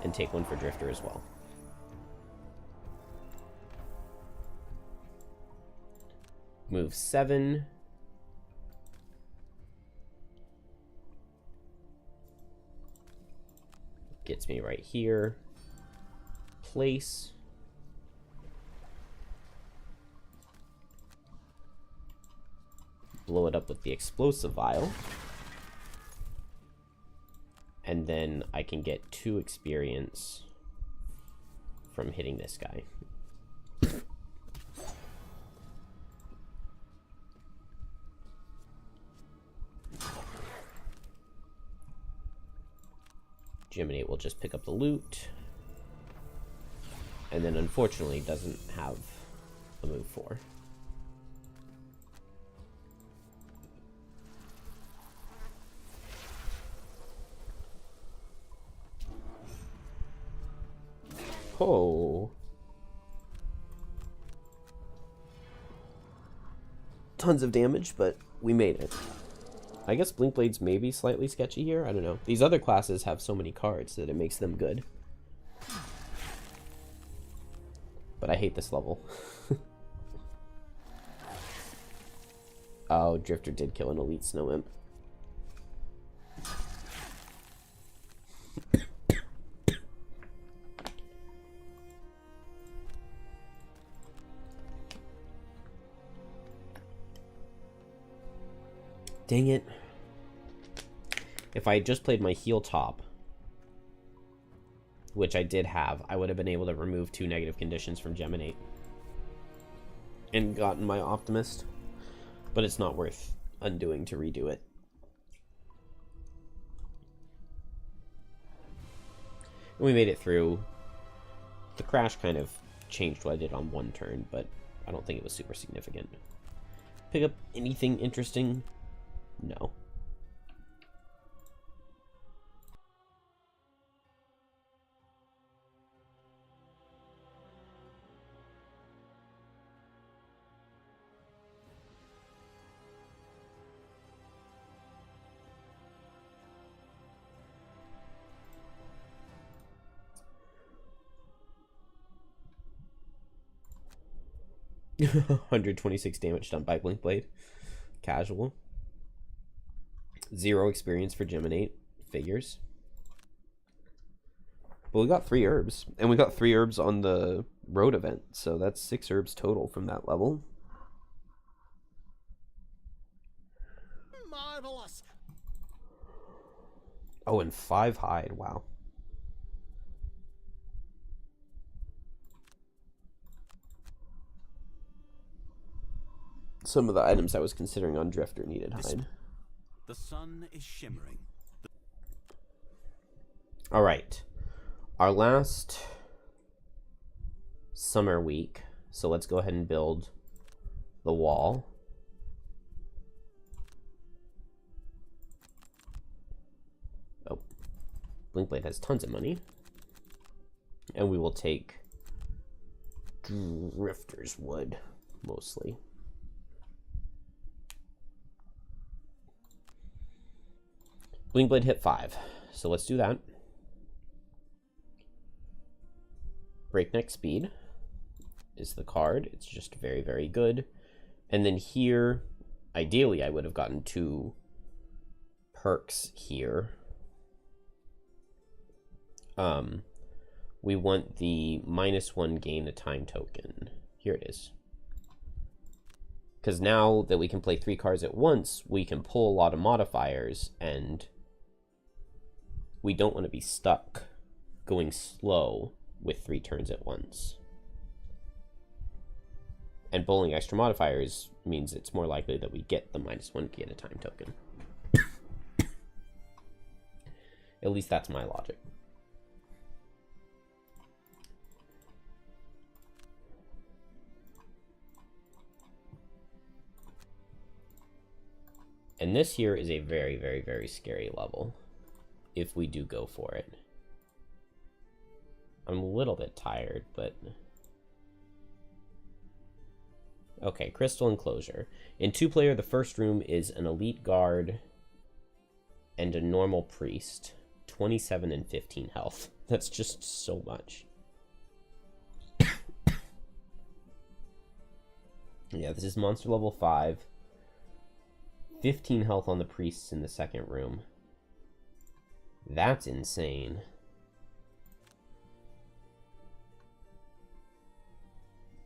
And take 1 for Drifter as well. Move 7. Gets me right here. Place. Blow it up with the explosive vial. And then I can get 2 experience from hitting this guy. Geminate will just pick up the loot. And then unfortunately doesn't have a move 4. Oh. Tons of damage, but we made it. I guess Blink Blade's maybe slightly sketchy here. I don't know. These other classes have so many cards that it makes them good. But I hate this level. Oh, Drifter did kill an elite snow imp. Dang it. If I had just played my heal top, which I did have, I would have been able to remove 2 negative conditions from Geminate and gotten my Optimist, but it's not worth undoing to redo it. And we made it through. The crash kind of changed what I did on 1 turn, but I don't think it was super significant. Pick up anything interesting? No. $126 damage done by Blink Blade. Casual. 0 experience for Geminate. Figures. But we got 3 herbs. And we got 3 herbs on the road event. So that's 6 herbs total from that level. Marvelous. Oh, and 5 hide. Wow. Some of the items I was considering on Drifter needed hide. The sun is shimmering. All right. Our last summer week. So let's go ahead and build the wall. Oh. Blinkblade has tons of money. And we will take Drifter's wood, mostly. Blinkblade hit 5, so let's do that. Breakneck Speed is the card. It's just very, very good. And then here, ideally, I would have gotten 2 perks here. We want the -1 gain a time token. Here it is. Because now that we can play 3 cards at once, we can pull a lot of modifiers, and we don't want to be stuck going slow with 3 turns at once. And bowling extra modifiers means it's more likely that we get the -1 key at a time token. At least that's my logic. And this here is a very, very, very scary level, if we do go for it. I'm a little bit tired, but... Okay, Crystal Enclosure. In 2-player, the first room is an Elite Guard and a normal Priest. 27 and 15 health. That's just so much. Yeah, this is monster level 5. 15 health on the Priests in the second room. That's insane.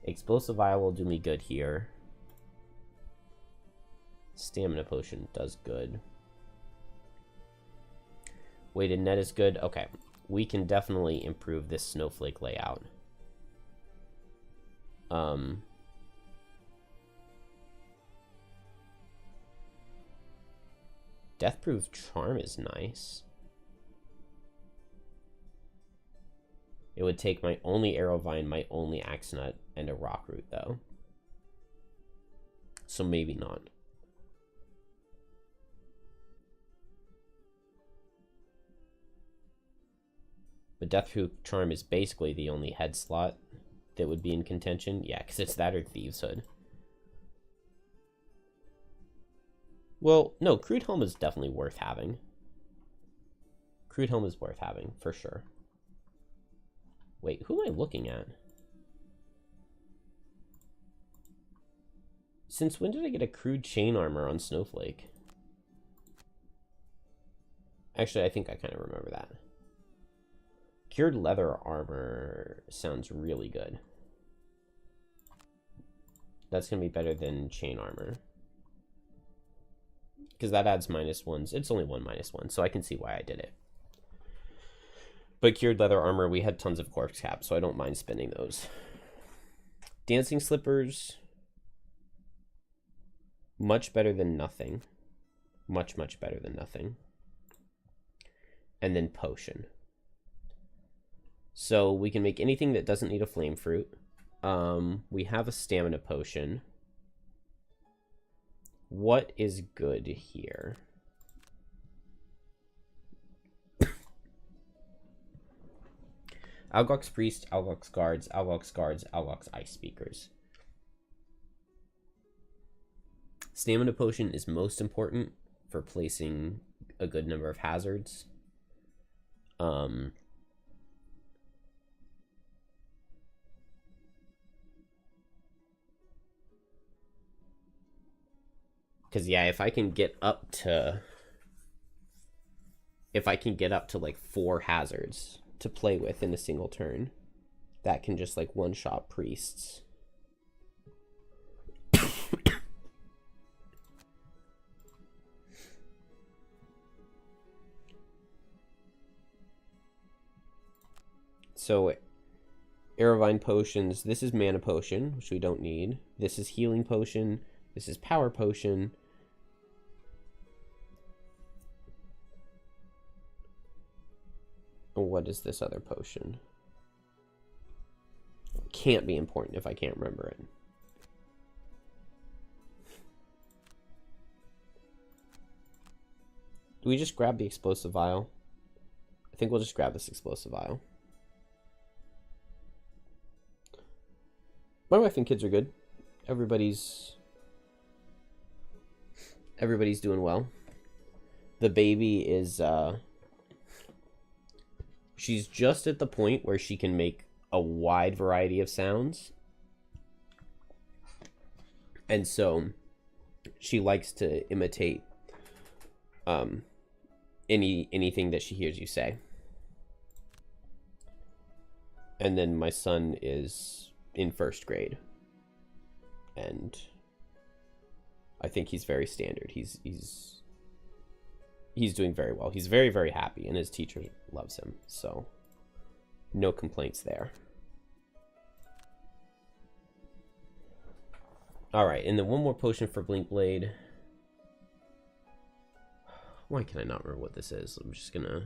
Explosive Vial will do me good here. Stamina Potion does good. Weighted Net is good. Okay, we can definitely improve this snowflake layout. Deathproof Charm is nice. It would take my only Arrowvine, my only Axenut, and a Rockroot, though. So maybe not. But Deathproof Charm is basically the only head slot that would be in contention. Yeah, because it's that or Thieves' Hood. Well, no, Crude Helm is definitely worth having. Crude Helm is worth having, for sure. Wait, who am I looking at? Since when did I get a Crude Chain Armor on Snowflake? Actually, I think I kind of remember that. Cured Leather Armor sounds really good. That's going to be better than Chain Armor. Because that adds -1s. It's only one -1, so I can see why I did it. But Cured Leather Armor, we had tons of Corpse Caps, so I don't mind spending those. Dancing Slippers, much better than nothing. Much, much better than nothing. And then Potion. So we can make anything that doesn't need a Flame Fruit. We have a Stamina Potion. What is good here? Algox Priest, Algox Guards, Algox Guards, Algox Ice Speakers. Stamina Potion is most important for placing a good number of hazards. Because, yeah, if I can get up to like 4 hazards to play with in a single turn, that can just like one-shot priests. So Arrowvine Potions, this is Mana Potion, which we don't need. This is Healing Potion. This is Power Potion. What is this other potion? Can't be important if I can't remember it. Do we just grab the Explosive Vial? I think we'll just grab this Explosive Vial. My wife and kids are good. Everybody's doing well. The baby is she's just at the point where she can make a wide variety of sounds. And so she likes to imitate anything that she hears you say. And then my son is in 1st grade. And I think he's very standard. He's doing very well. He's very, very happy, and his teacher loves him. So No complaints there. Alright, and then one more potion for Blink Blade. Why can I not remember what this is? I'm just gonna...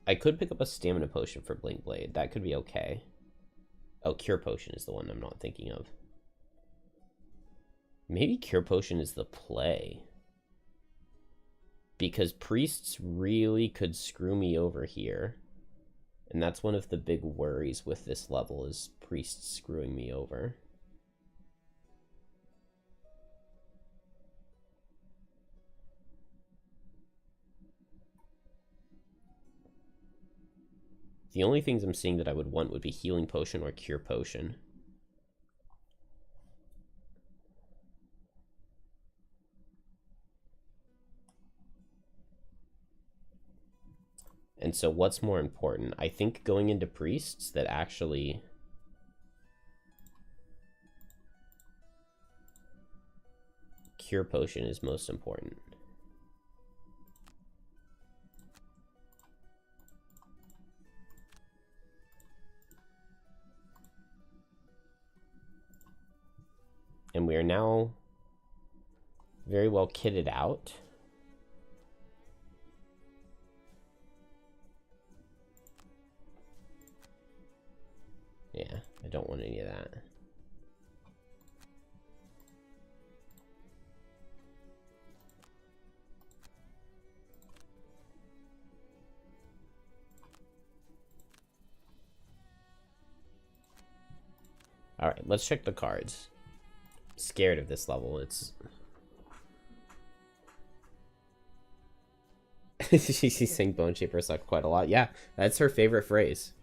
I could pick up a stamina potion for Blink Blade. That could be okay. Oh, Cure Potion is the one I'm not thinking of. Maybe Cure Potion is the play. Because Priests really could screw me over here. And that's one of the big worries with this level, is Priests screwing me over. The only things I'm seeing that I would want would be Healing Potion or Cure Potion. And so what's more important? I think going into Priests that actually... Cure Potion is most important. And we are now very well kitted out. Yeah, I don't want any of that. All right, let's check the cards. Scared of this level. It's she's saying Bone Shaper sucked quite a lot. Yeah, that's her favorite phrase.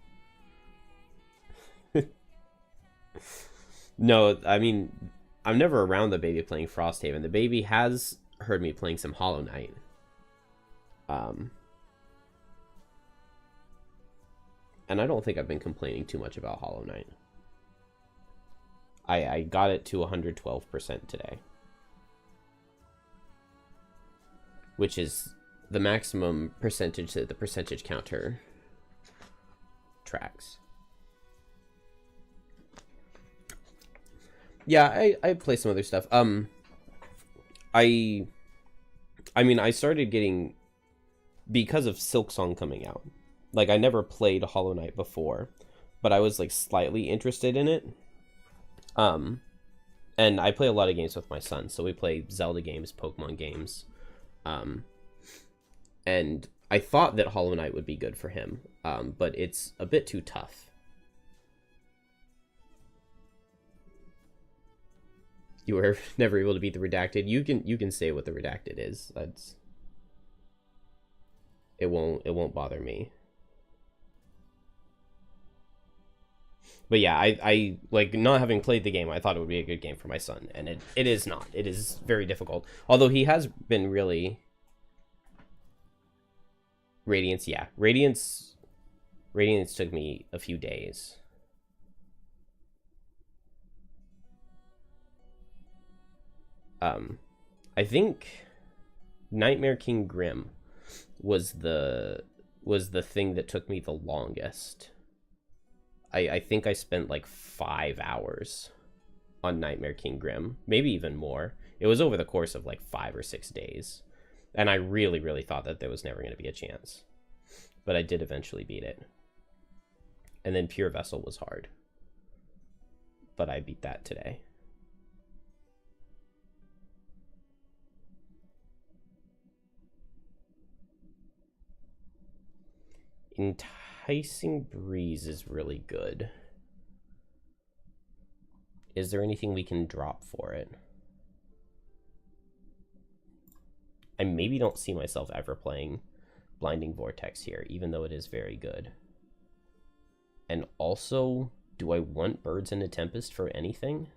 No, I mean, I'm never around the baby playing Frosthaven. The baby has heard me playing some Hollow Knight. And I don't think I've been complaining too much about Hollow Knight. I got it to 112% today. Which is the maximum percentage that the percentage counter tracks. Yeah, I play some other stuff. I mean, I started getting, because of Silksong coming out. Like, I never played Hollow Knight before, but I was, like, slightly interested in it. And I play a lot of games with my son, so we play Zelda games, Pokemon games. And I thought that Hollow Knight would be good for him, but it's a bit too tough. You were never able to beat the Redacted. You can say what the Redacted is. That's it won't bother me. But yeah, I like, not having played the game, I thought it would be a good game for my son, and it is not. It is very difficult. Although he has been really... Radiance, yeah. Radiance took me a few days. I think Nightmare King Grim was the thing that took me the longest. I think I spent like 5 hours on Nightmare King Grim, maybe even more. It was over the course of like 5 or 6 days, and I really, really thought that there was never going to be a chance, but I did eventually beat it. And then Pure Vessel was hard, but I beat that today. Enticing Breeze is really good. Is there anything we can drop for it? I maybe don't see myself ever playing Blinding Vortex here, even though it is very good. And also, do I want Birds in a Tempest for anything?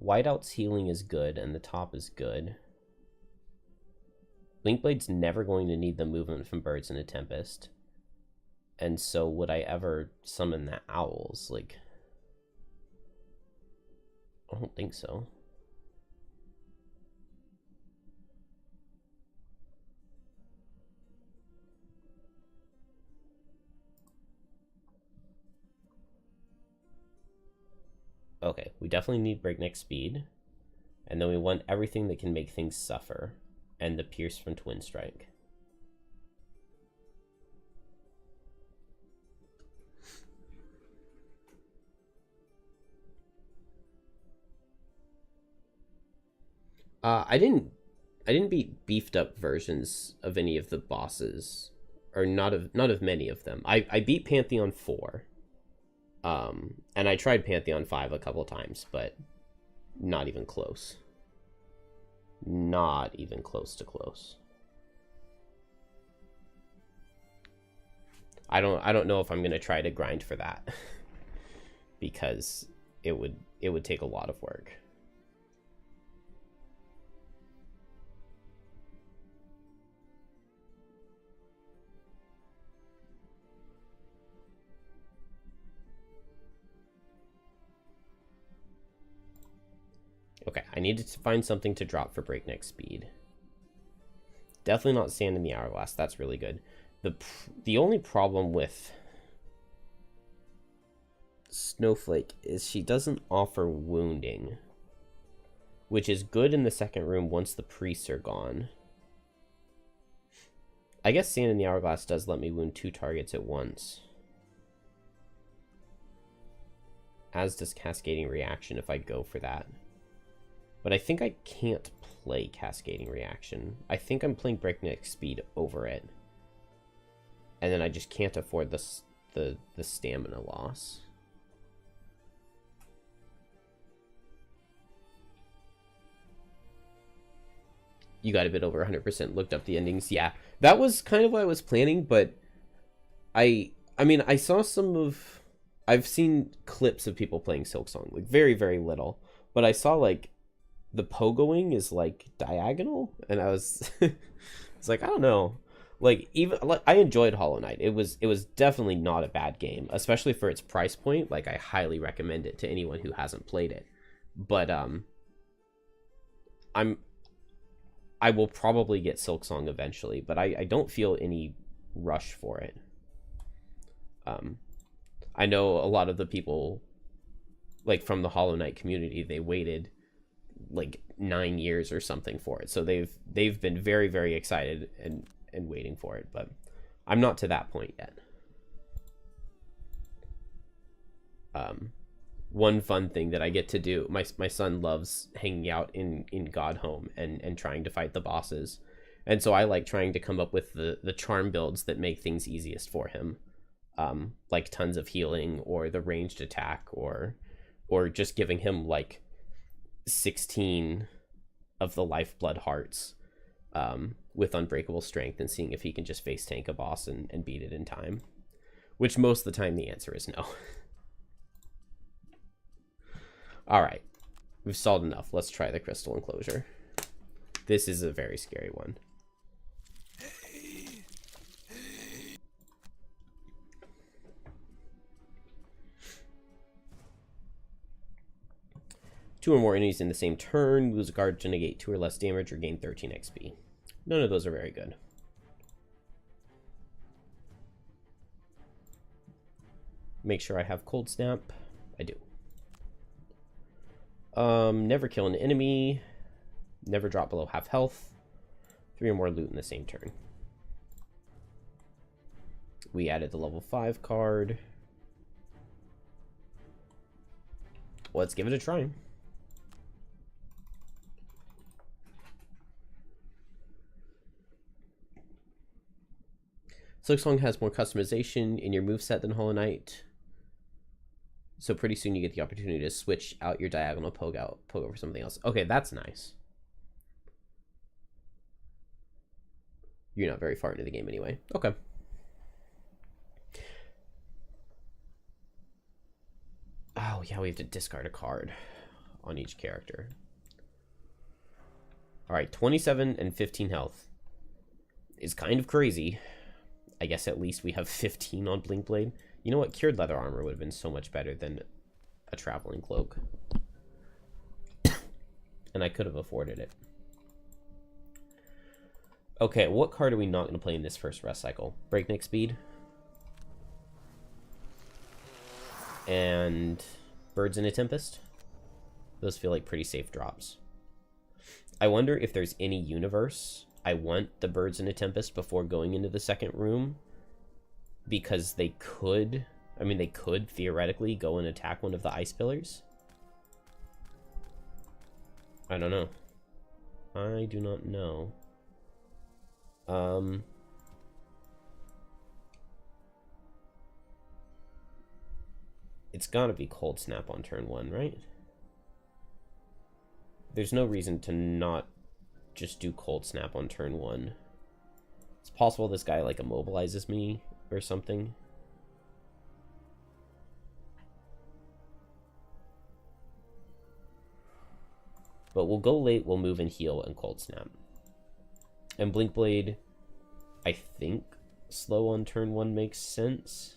Whiteout's healing is good, and the top is good. Blinkblade's never going to need the movement from Birds in a Tempest. And so would I ever summon the owls? Like, I don't think so. Okay, we definitely need breakneck speed. And then we want everything that can make things suffer. And the pierce from Twin Strike. I didn't beat beefed up versions of any of the bosses, or not of many of them. I beat Pantheon 4. And I tried Pantheon 5 a couple times, but not even close. Not even close to close. I don't know if I'm gonna try to grind for that because it would take a lot of work. Okay, I needed to find something to drop for breakneck speed. Definitely not Sand in the Hourglass. That's really good. The only problem with Snowflake is she doesn't offer wounding, which is good in the second room once the priests are gone. I guess Sand in the Hourglass does let me wound 2 targets at once. As does Cascading Reaction if I go for that. But I think I can't play Cascading Reaction. I think I'm playing breakneck speed over it. And then I just can't afford the stamina loss. You got a bit over 100%, looked up the endings. Yeah, that was kind of what I was planning, but I mean, I saw I've seen clips of people playing Silksong, like very, very little. But I saw like the pogoing is like diagonal, and I was it's like, I don't know. Like, even like, I enjoyed Hollow Knight. It was definitely not a bad game, especially for its price point. Like, I highly recommend it to anyone who hasn't played it. But I will probably get Silksong eventually, but I don't feel any rush for it. I know a lot of the people, like, from the Hollow Knight community, they waited like 9 years or something for it, so they've been very, very excited and waiting for it, but I'm not to that point yet. One fun thing that I get to do, my son loves hanging out in Godhome and trying to fight the bosses, and so I like trying to come up with the charm builds that make things easiest for him, like tons of healing or the ranged attack, or just giving him like 16 of the lifeblood hearts with unbreakable strength, and seeing if he can just face tank a boss and beat it in time, which most of the time the answer is no. All right, we've solved enough. Let's try the crystal enclosure. This is a very scary one. Two or more enemies in the same turn. Lose a card to negate 2 or less damage or gain 13 XP. None of those are very good. Make sure I have Cold Snap. I do. Never kill an enemy. Never drop below half health. 3 or more loot in the same turn. We added the level 5 card. Let's give it a try. Silksong has more customization in your moveset than Hollow Knight. So pretty soon you get the opportunity to switch out your diagonal pogo for something else. Okay, that's nice. You're not very far into the game anyway. Okay. Oh, yeah, we have to discard a card on each character. All right, 27 and 15 health is kind of crazy. I guess at least we have 15 on Blink Blade. You know what? Cured leather armor would have been so much better than a traveling cloak. And I could have afforded it. Okay, what card are we not going to play in this first rest cycle? Breakneck Speed. And Birds in a Tempest. Those feel like pretty safe drops. I wonder if there's any universe I want the Birds in a Tempest before going into the second room. Because they could... I mean, they could theoretically go and attack one of the Ice Pillars. I don't know. I do not know. It's gotta be Cold Snap on turn 1, right? There's no reason to not just do Cold Snap on turn 1. It's possible this guy, like, immobilizes me or something. But we'll go late, we'll move and heal and Cold Snap. And Blink Blade, I think slow on turn 1 makes sense.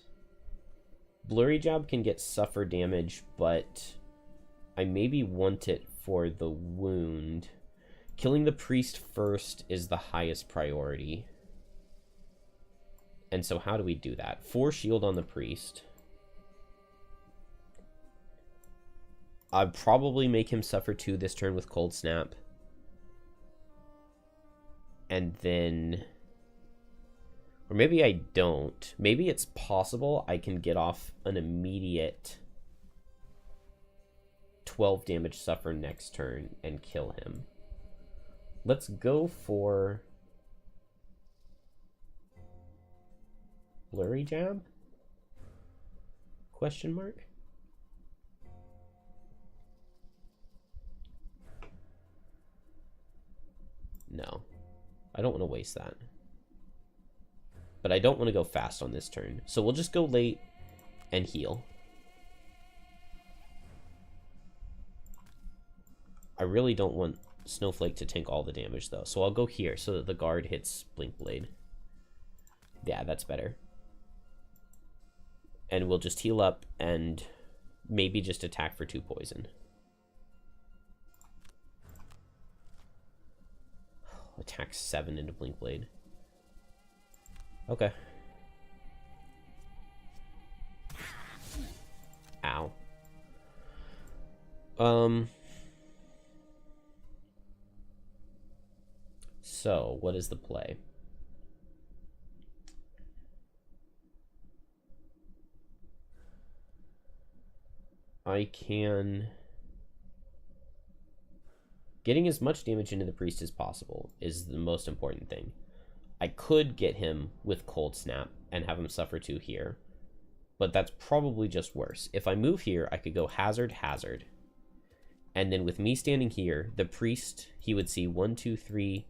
Blurry Jab can get suffer damage, but I maybe want it for the wound. Killing the priest first is the highest priority. And so how do we do that? 4 shield on the priest. I'd probably make him suffer 2 this turn with Cold Snap. And then... Or maybe I don't. Maybe it's possible I can get off an immediate 12 damage suffer next turn and kill him. Let's go for Blurry Jab? Question mark? No. I don't want to waste that. But I don't want to go fast on this turn. So we'll just go late and heal. I really don't want Snowflake to tank all the damage, though. So I'll go here so that the guard hits Blink Blade. Yeah, that's better. And we'll just heal up and maybe just attack for 2 poison. Attack 7 into Blink Blade. Okay. Ow. So, what is the play? I can... Getting as much damage into the priest as possible is the most important thing. I could get him with Cold Snap and have him suffer 2 here, but that's probably just worse. If I move here, I could go Hazard, Hazard. And then with me standing here, the priest, he would see 1, 2, 3,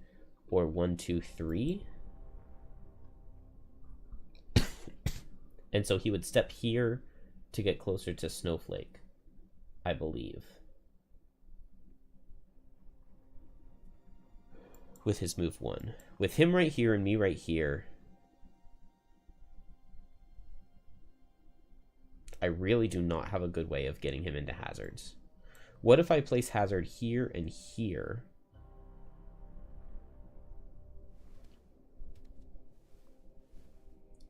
or 1, 2, 3. And so he would step here to get closer to Snowflake, I believe. With his move 1. With him right here and me right here, I really do not have a good way of getting him into hazards. What if I place hazard here and here?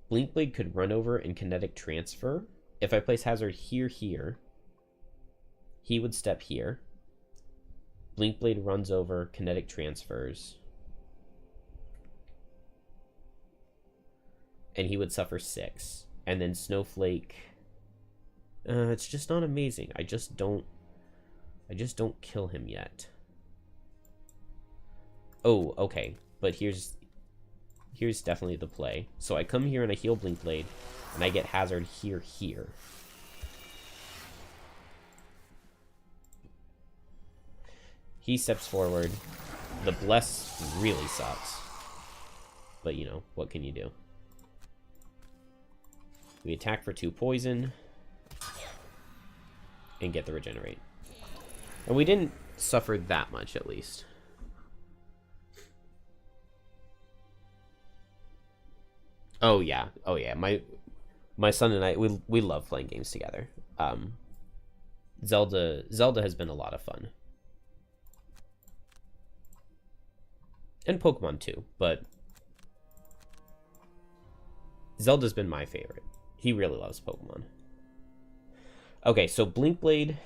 Blink Blade could run over and kinetic transfer. If I place hazard here, here, he would step here. Blink Blade runs over, kinetic transfers. And he would suffer 6. And then Snowflake... it's just not amazing. I just don't kill him yet. Oh, okay. But here's definitely the play. So I come here and I heal Blink Blade, and I get hazard here, here. He steps forward. The bless really sucks. But, you know, what can you do? We attack for 2 poison. And get the regenerate. And we didn't suffer that much, at least. Oh yeah. Oh yeah. My son and I we love playing games together. Zelda has been a lot of fun. And Pokemon too, but Zelda's been my favorite. He really loves Pokemon. Okay, so Blinkblade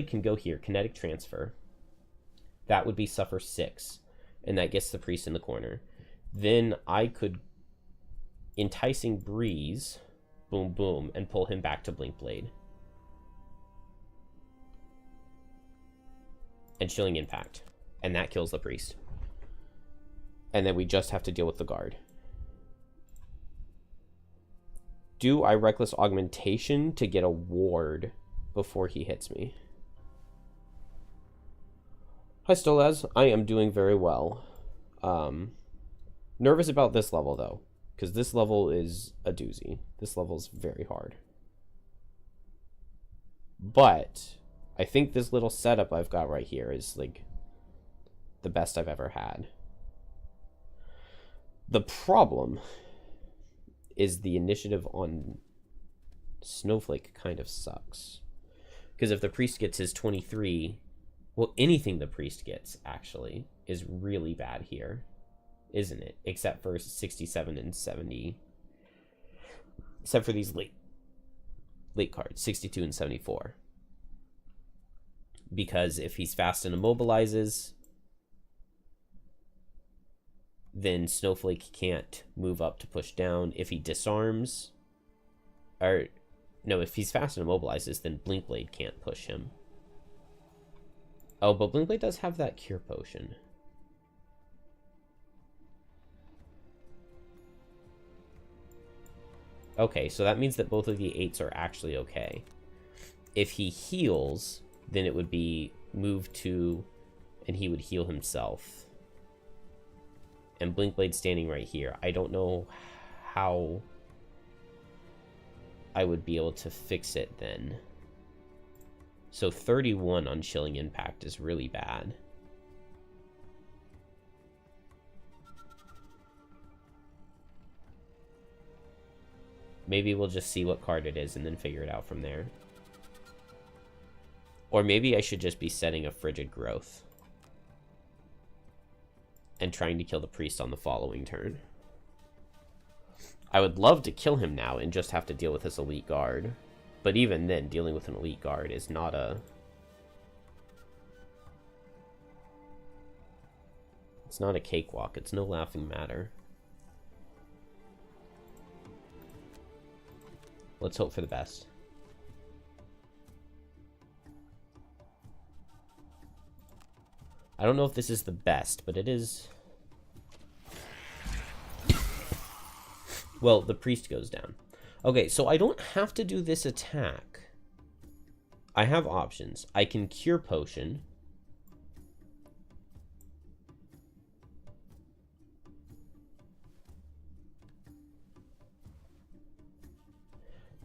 can go here, kinetic transfer. That would be suffer 6, and that gets the priest in the corner. Then I could enticing breeze, boom boom, and pull him back to Blinkblade. And chilling impact, and that kills the priest. And then we just have to deal with the guard. Do I reckless augmentation to get a ward before he hits me? Hi, Stolaz. I am doing very well. Nervous about this level, though, because this level is a doozy. This level is very hard. But I think this little setup I've got right here is, like, the best I've ever had. The problem is the initiative on Snowflake kind of sucks. Because if the priest gets his 23, well, anything the priest gets, actually, is really bad here, isn't it? Except for 67 and 70. Except for these late cards, 62 and 74. Because if he's fast and immobilizes, then Snowflake can't move up to push down. If he disarms, or no, if he's fast and immobilizes, then Blinkblade can't push him. Oh, but Blinkblade does have that cure potion. Okay, so that means that both of the 8s are actually okay. If he heals, then it would be move to, and he would heal himself. And Blinkblade standing right here. I don't know how I would be able to fix it then. So 31 on Chilling Impact is really bad. Maybe we'll just see what card it is and then figure it out from there. Or maybe I should just be setting a Frigid Growth and trying to kill the priest on the following turn. I would love to kill him now and just have to deal with this elite guard. But even then, dealing with an elite guard is not a... It's not a cakewalk. It's no laughing matter. Let's hope for the best. I don't know if this is the best, but it is... Well, the priest goes down. Okay, so I don't have to do this attack. I have options. I can Cure Potion.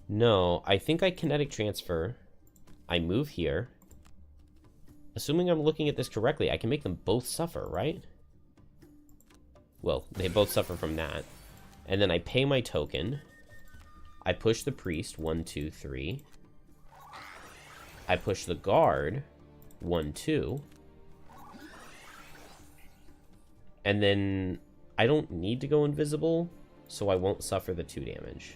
No, I think I Kinetic Transfer. I move here. Assuming I'm looking at this correctly, I can make them both suffer, right? Well, they both suffer from that. And then I pay my token. I push the priest, 1, 2, 3. I push the guard, 1, 2. And then I don't need to go invisible, so I won't suffer the 2 damage.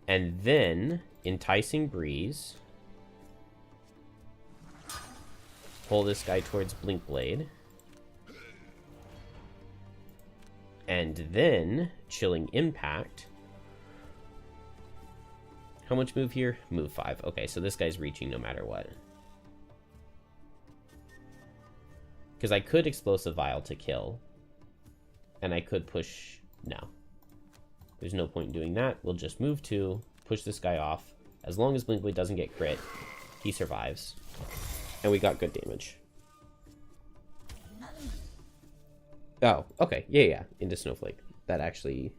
And then Enticing Breeze. Pull this guy towards Blinkblade. And then Chilling Impact. How much move here? Move 5. Okay, so this guy's reaching no matter what. Because I could Explosive Vial to kill. And I could push... No. There's no point in doing that. We'll just move 2, push this guy off. As long as Blinkblade doesn't get crit, he survives. And we got good damage. Oh, okay. Yeah. Into Snowflake. That actually...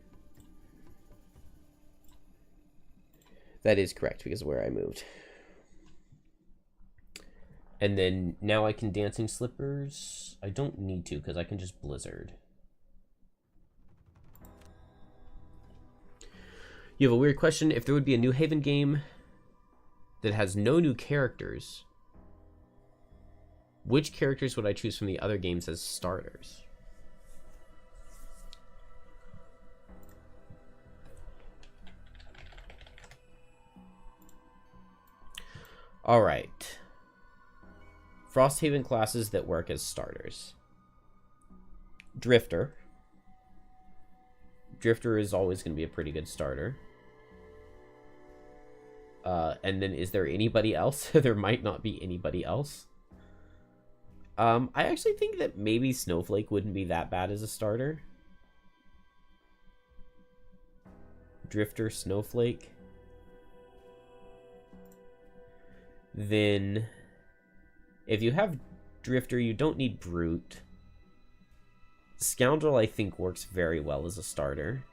That is correct because of where I moved. And then now I can Dancing Slippers. I don't need to because I can just Blizzard. You have a weird question. If there would be a New Haven game that has no new characters, which characters would I choose from the other games as starters? All right. Frosthaven classes that work as starters. Drifter. Drifter is always going to be a pretty good starter. And then is there anybody else? There might not be anybody else. I actually think that maybe Snowflake wouldn't be that bad as a starter. Drifter, Snowflake. Then, if you have Drifter, you don't need Brute. Scoundrel, I think, works very well as a starter.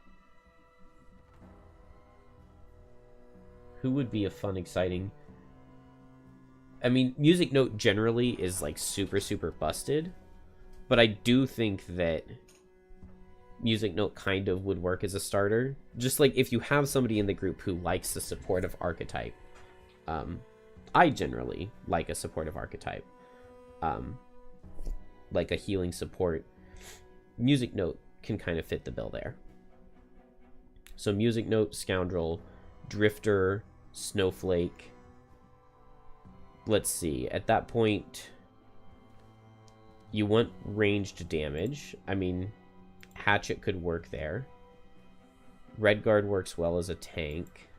Who would be a fun, exciting... I mean, Music Note generally is, like, super, super busted. But I do think that Music Note kind of would work as a starter. Just, like, if you have somebody in the group who likes the supportive archetype. I generally like a supportive archetype. Like a healing support. Music Note can kind of fit the bill there. So Music Note, Scoundrel, Drifter, Snowflake. Let's see. At that point, you want ranged damage. I mean, Hatchet could work there. Redguard works well as a tank.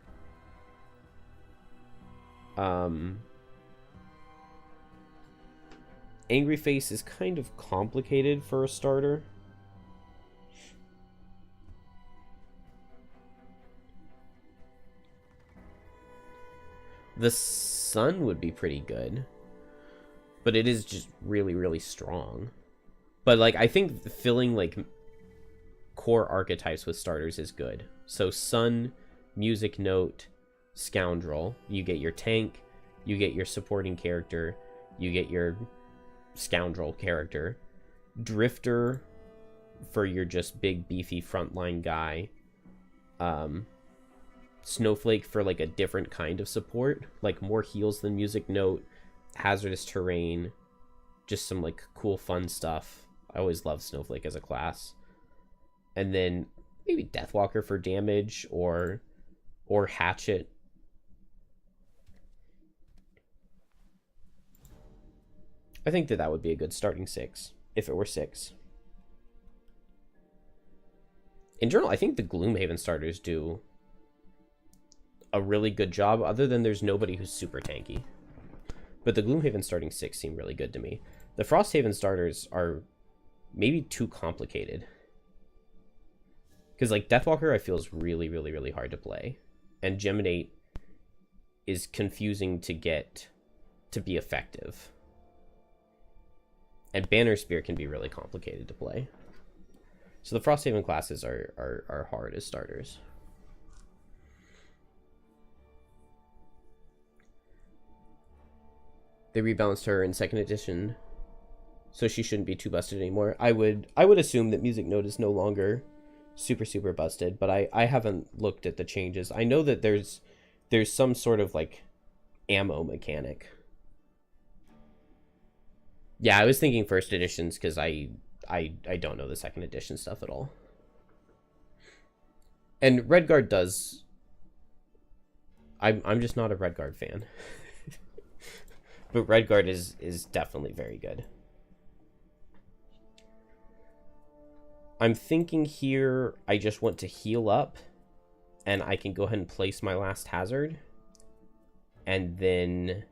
Angry Face is kind of complicated for a starter. The Sun would be pretty good, but it is just really, really strong. But, like, I think filling, like, core archetypes with starters is good. So Sun, Music Note, Scoundrel. You get your tank, you get your supporting character, you get your Scoundrel character. Drifter for your just big, beefy frontline guy. Snowflake for, like, a different kind of support. Like, more heals than Music Note, hazardous terrain, just some, like, cool, fun stuff. I always love Snowflake as a class. And then maybe Deathwalker for damage, or Hatchet. I think that would be a good starting 6, if it were 6. In general, I think the Gloomhaven starters do a really good job, other than there's nobody who's super tanky. But the Gloomhaven starting 6 seem really good to me. The Frosthaven starters are maybe too complicated. Because, like, Deathwalker I feel is really, really, really hard to play. And Geminate is confusing to get to be effective. And Banner Spear can be really complicated to play. So the Frosthaven classes are hard as starters. They rebalanced her in 2nd edition, so she shouldn't be too busted anymore. I would assume that Music Note is no longer super, super busted, but I haven't looked at the changes. I know that there's some sort of, like, ammo mechanic. Yeah, I was thinking 1st editions because I don't know the 2nd edition stuff at all. And Redguard does... I'm just not a Redguard fan. But Redguard is definitely very good. I'm thinking here I just want to heal up, and I can go ahead and place my last hazard. And then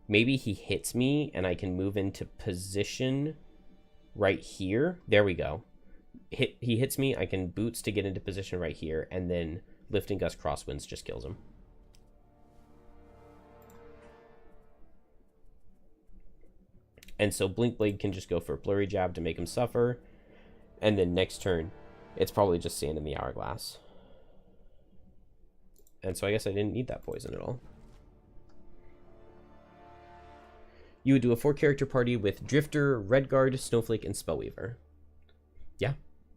maybe he hits me, and I can move into position right here. There we go. He hits me, I can boots to get into position right here, and then Lifting Gust Crosswinds just kills him. And so Blink Blade can just go for a Blurry Jab to make him suffer. And then next turn, it's probably just Sand in the Hourglass. And so I guess I didn't need that poison at all. You would do a 4-character party with Drifter, Redguard, Snowflake, and Spellweaver. Yeah,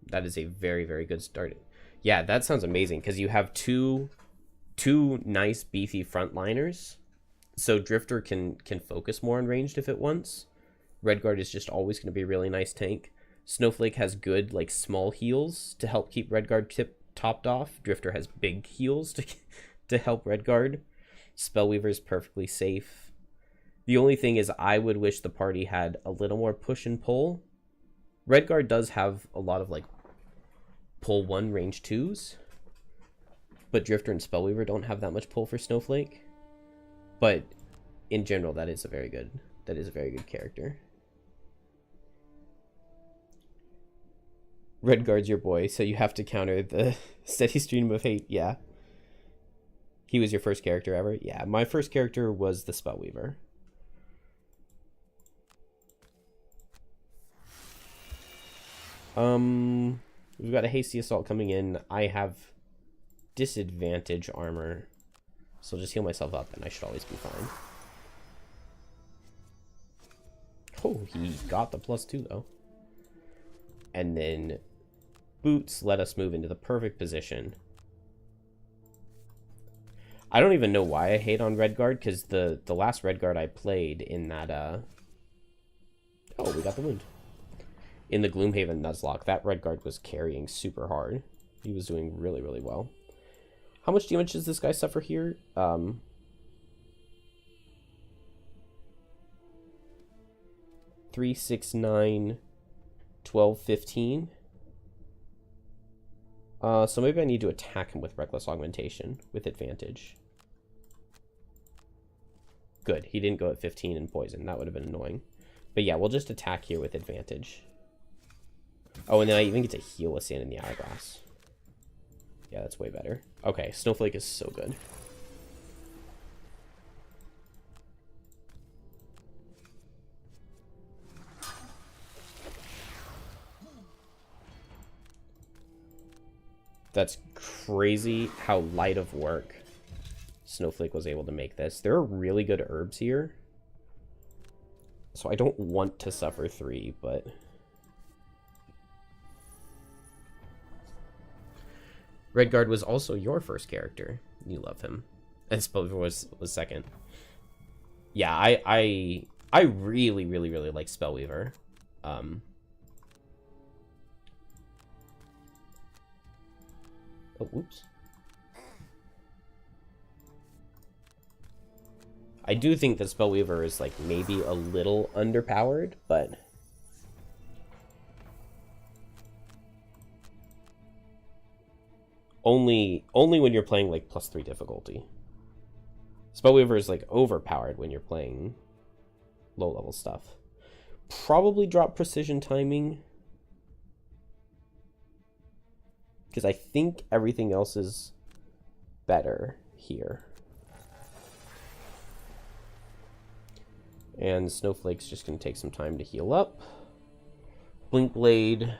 that is a very, very good start. Yeah, that sounds amazing because you have two nice beefy frontliners. So Drifter can focus more on ranged if it wants. Redguard is just always going to be a really nice tank. Snowflake has good like small heals to help keep Redguard topped off. Drifter has big heals to help Redguard. Spellweaver is perfectly safe. The only thing is I would wish the party had a little more push and pull. Redguard does have a lot of like pull 1 range 2s, but Drifter and Spellweaver don't have that much pull for Snowflake. But in general, that is a very good character. Redguard's your boy, so you have to counter the steady stream of hate. Yeah. He was your first character ever? Yeah, my first character was the Spellweaver. We've got a hasty assault coming in. I have disadvantage armor, so I'll just heal myself up and I should always be fine. Oh, he got the +2 though. And then boots let us move into the perfect position. I don't even know why I hate on Redguard, because the last Redguard I played in that oh, we got the wound. In the Gloomhaven Nuzlocke, that Redguard was carrying super hard. He was doing really, really well. How much damage does this guy suffer here? 3, 6, 9, 12, 15. So maybe I need to attack him with Reckless Augmentation with advantage. Good, he didn't go at 15 and poison. That would have been annoying. But yeah, we'll just attack here with advantage. Oh, and then I even get to heal with Sand in the Hourglass. Yeah, that's way better. Okay, Snowflake is so good. That's crazy how light of work Snowflake was able to make this. There are really good herbs here. So I don't want to suffer 3, but... Redguard was also your first character. You love him. And Spellweaver was second. Yeah, I really, really, really like Spellweaver. Oh, whoops. I do think that Spellweaver is like maybe a little underpowered, but only when you're playing like +3 difficulty. Spellweaver is like overpowered when you're playing low level stuff. Probably drop precision timing, because I think everything else is better here. And Snowflake's just going to take some time to heal up. Blink Blade.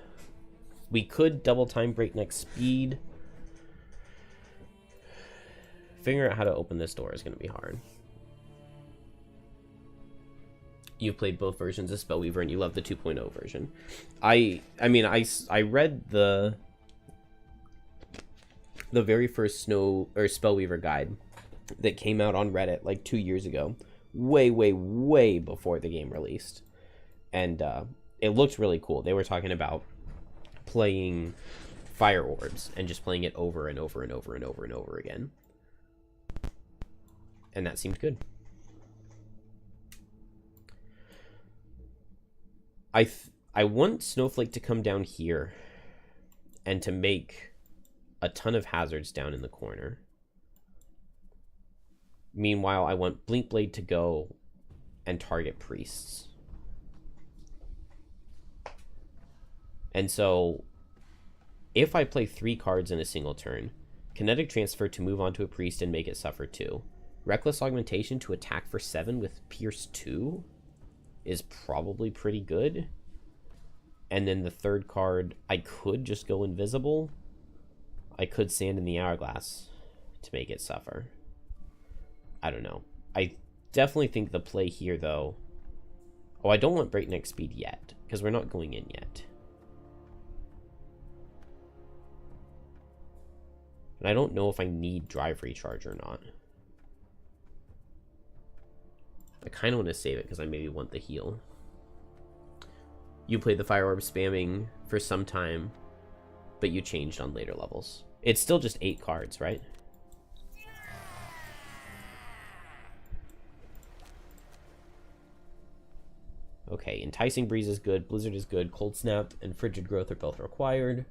We could double time breakneck speed. Figuring out how to open this door is going to be hard. You've played both versions of Spellweaver and you love the 2.0 version. I mean, I read the very first Spellweaver guide that came out on Reddit like 2 years ago. Way before the game released, and it looked really cool. They were talking about playing Fire Orbs and just playing it over and over and over and over and over again, and that seemed good. I want Snowflake to come down here and to make a ton of hazards down in the corner. Meanwhile, I want Blink Blade to go and target priests. And so, if I play 3 cards in a single turn, Kinetic Transfer to move onto a priest and make it suffer 2. Reckless Augmentation to attack for 7 with Pierce 2 is probably pretty good. And then the third card, I could just go invisible. I could Sand in the Hourglass to make it suffer. I don't know. I definitely think the play here, though, Oh, I don't want breakneck speed yet, because we're not going in yet. And I don't know if I need drive recharge or not. I kind of want to save it because I maybe want the heal. You played the Fire Orb spamming for some time, but you changed on later levels. It's still just 8 cards, right? Okay, Enticing Breeze is good, Blizzard is good, Cold Snap and Frigid Growth are both required.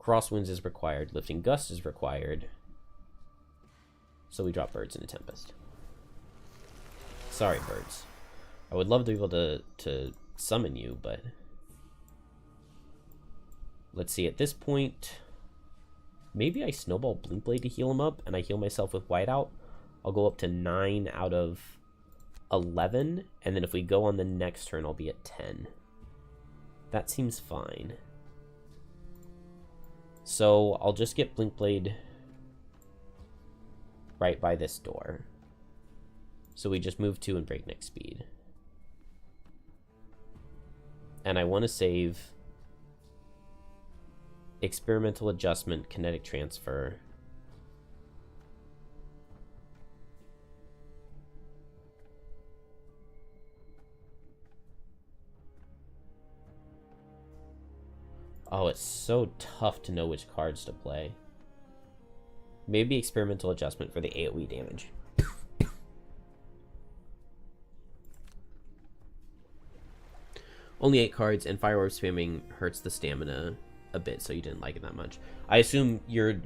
Crosswinds is required, Lifting Gust is required. So we drop Birds into Tempest. Sorry, Birds. I would love to be able to summon you, but... Let's see, at this point... Maybe I Snowball Blinkblade to heal him up, and I heal myself with Whiteout. I'll go up to 9 out of 11, and then if we go on the next turn, I'll be at 10. That seems fine. So I'll just get Blinkblade right by this door. So we just move 2 and breakneck speed. And I want to save Experimental Adjustment, Kinetic Transfer. Oh, it's so tough to know which cards to play. Maybe Experimental Adjustment for the AoE damage. Only 8 cards, and Fire Orb spamming hurts the stamina a bit, so you didn't like it that much. I assume you're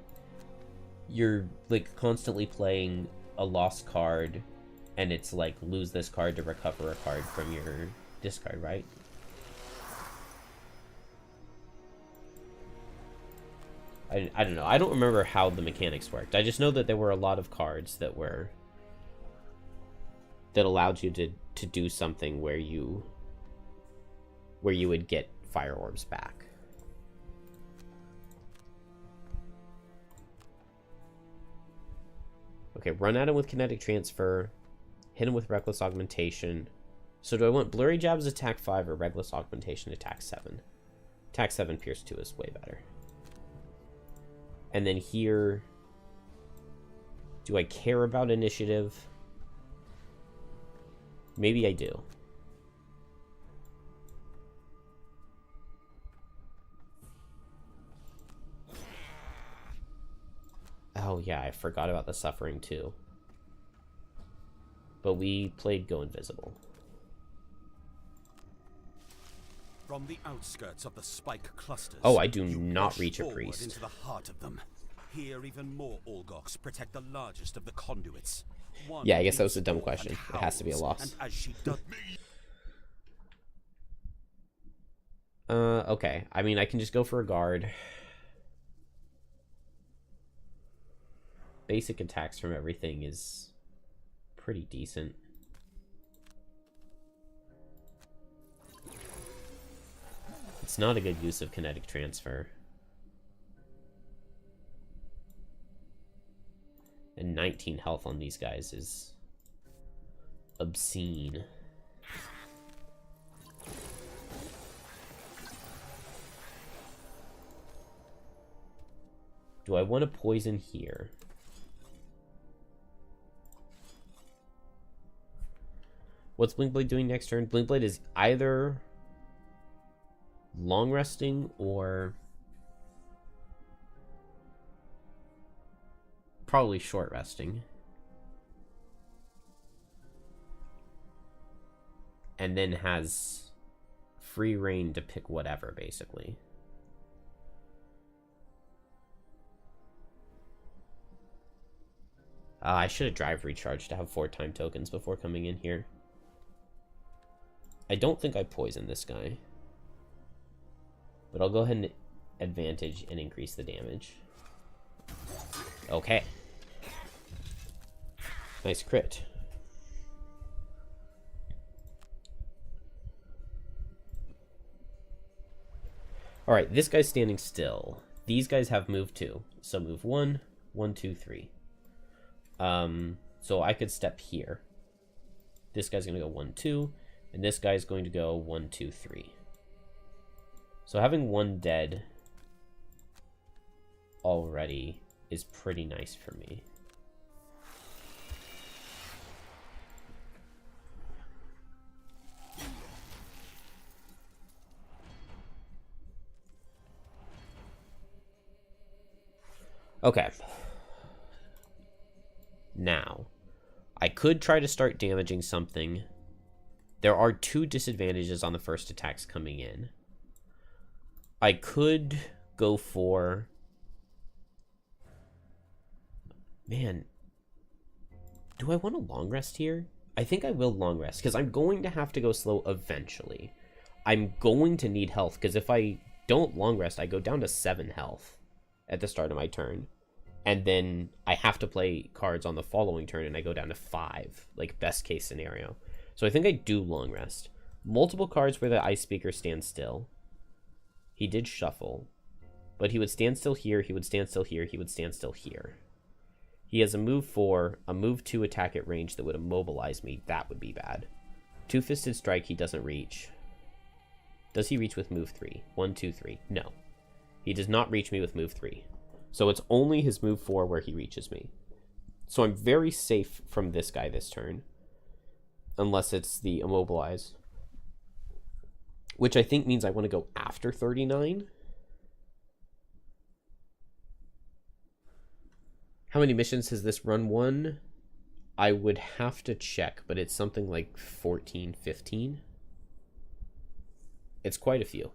like constantly playing a lost card, and it's like lose this card to recover a card from your discard, right? I don't know. I don't remember how the mechanics worked. I just know that there were a lot of cards that allowed you to do something where you would get Fire Orbs back. Okay, run at him with Kinetic Transfer, hit him with Reckless Augmentation. So do I want Blurry Jabs attack 5 or Reckless Augmentation attack 7? Attack 7, Pierce 2 is way better. And then here, do I care about initiative? Maybe I do. Oh yeah, I forgot about the Suffering too. But we played Go Invisible. From the outskirts of the spike clusters. Oh, I do not reach a forward priest. Into the heart of them. Here, even more Olgoks protect the largest of the conduits. One Yeah, I guess that was a dumb leaps forward question. and It has to be a howls, loss. And as she does... Okay. I mean, I can just go for a guard. Basic attacks from everything is pretty decent. It's not a good use of Kinetic Transfer. And 19 health on these guys is obscene. Do I want to poison here? What's Blinkblade doing next turn? Blinkblade is either long resting or probably short resting. And then has free reign to pick whatever, basically. I should have drive recharge to have 4 time tokens before coming in here. I don't think I poisoned this guy. But I'll go ahead and advantage and increase the damage. Okay. Nice crit. Alright, this guy's standing still. These guys have move 2. So move 1, 1, 2, 3. So I could step here. This guy's gonna go 1, 2. And this guy's going to go 1, 2, 3. So having one dead already is pretty nice for me. Okay. Now, I could try to start damaging something. There are 2 disadvantages on the first attacks coming in. I could go for... Man, do I want a long rest here? I think I will long rest, because I'm going to have to go slow eventually. I'm going to need health, because if I don't long rest, I go down to 7 health at the start of my turn. And then I have to play cards on the following turn, and I go down to 5, like best case scenario. So I think I do long rest. Multiple cards where the Ice Speaker stands still. He did shuffle, but he would stand still here, he would stand still here, he would stand still here. He has a move 4, a move 2 attack at range that would immobilize me. That would be bad. Two-Fisted Strike, he doesn't reach. Does he reach with move 3? 1, 2, 3. No. He does not reach me with move 3. So it's only his move 4 where he reaches me. So I'm very safe from this guy this turn. Unless it's the immobilize. Which I think means I want to go after 39. How many missions has this run won? I would have to check, but it's something like 14, 15. It's quite a few.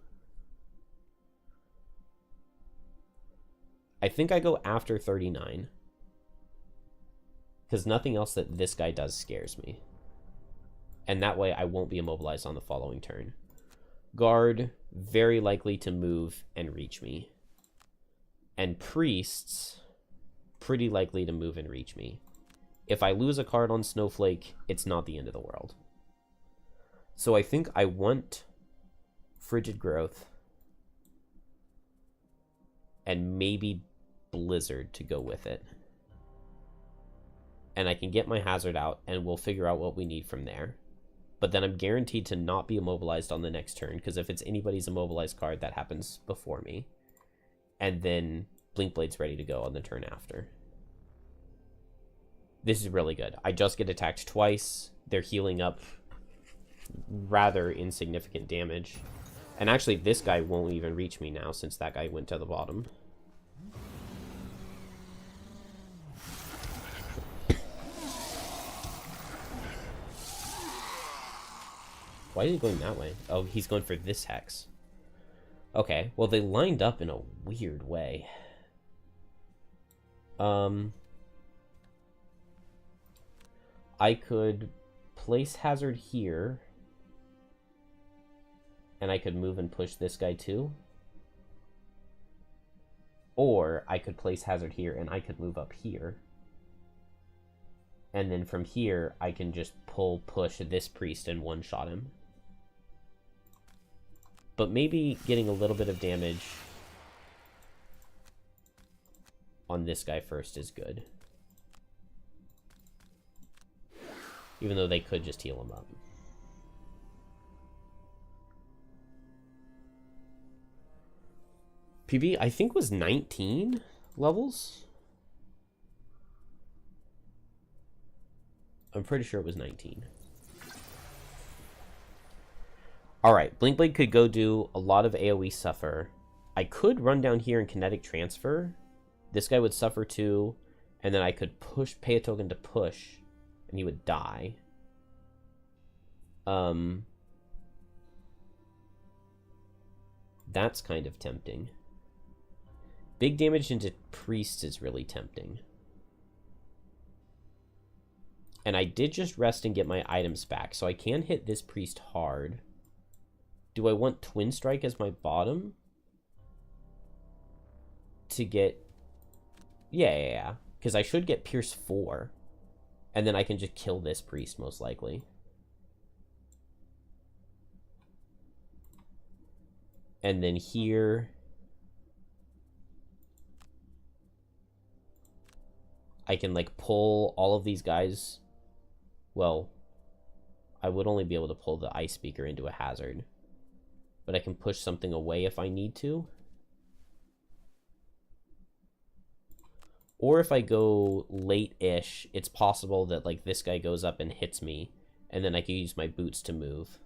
I think I go after 39. Because nothing else that this guy does scares me. And that way I won't be immobilized on the following turn. Guard, very likely to move and reach me. And priests, pretty likely to move and reach me. If I lose a card on Snowflake, it's not the end of the world. So I think I want Frigid Growth and maybe Blizzard to go with it. And I can get my hazard out, and we'll figure out what we need from there. But then I'm guaranteed to not be immobilized on the next turn, because if it's anybody's immobilized card, that happens before me. And then Blinkblade's ready to go on the turn after. This is really good. I just get attacked twice. They're healing up rather insignificant damage. And actually, this guy won't even reach me now, since that guy went to the bottom. Why is he going that way? Oh, he's going for this hex. Okay, well, they lined up in a weird way. I could place hazard here. And I could move and push this guy too. Or I could place hazard here and I could move up here. And then from here, I can just push this priest and one-shot him. But maybe getting a little bit of damage on this guy first is good. Even though they could just heal him up. PB, I think, was 19 levels. I'm pretty sure it was 19. Alright, Blinkblade could go do a lot of AoE suffer. I could run down here and kinetic transfer. This guy would suffer too. And then I could pay a token to push. And he would die. That's kind of tempting. Big damage into priests is really tempting. And I did just rest and get my items back, so I can hit this priest hard. Do I want Twin Strike as my bottom? To get... Yeah. Because I should get Pierce 4. And then I can just kill this priest, most likely. And then here... I can, like, pull all of these guys... Well, I would only be able to pull the Ice Speaker into a hazard. But I can push something away if I need to. Or if I go late-ish, it's possible that like this guy goes up and hits me, and then I can use my boots to move.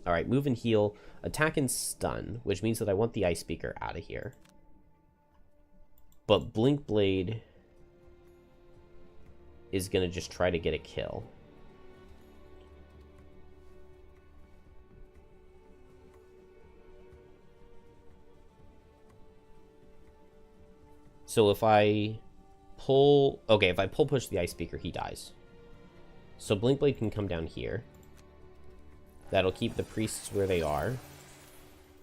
Alright, move and heal. Attack and stun, which means that I want the Ice Speaker out of here. But Blink Blade is going to just try to get a kill. So if I pull... Okay, if I push the Ice Speaker, he dies. So Blink Blade can come down here. That'll keep the priests where they are.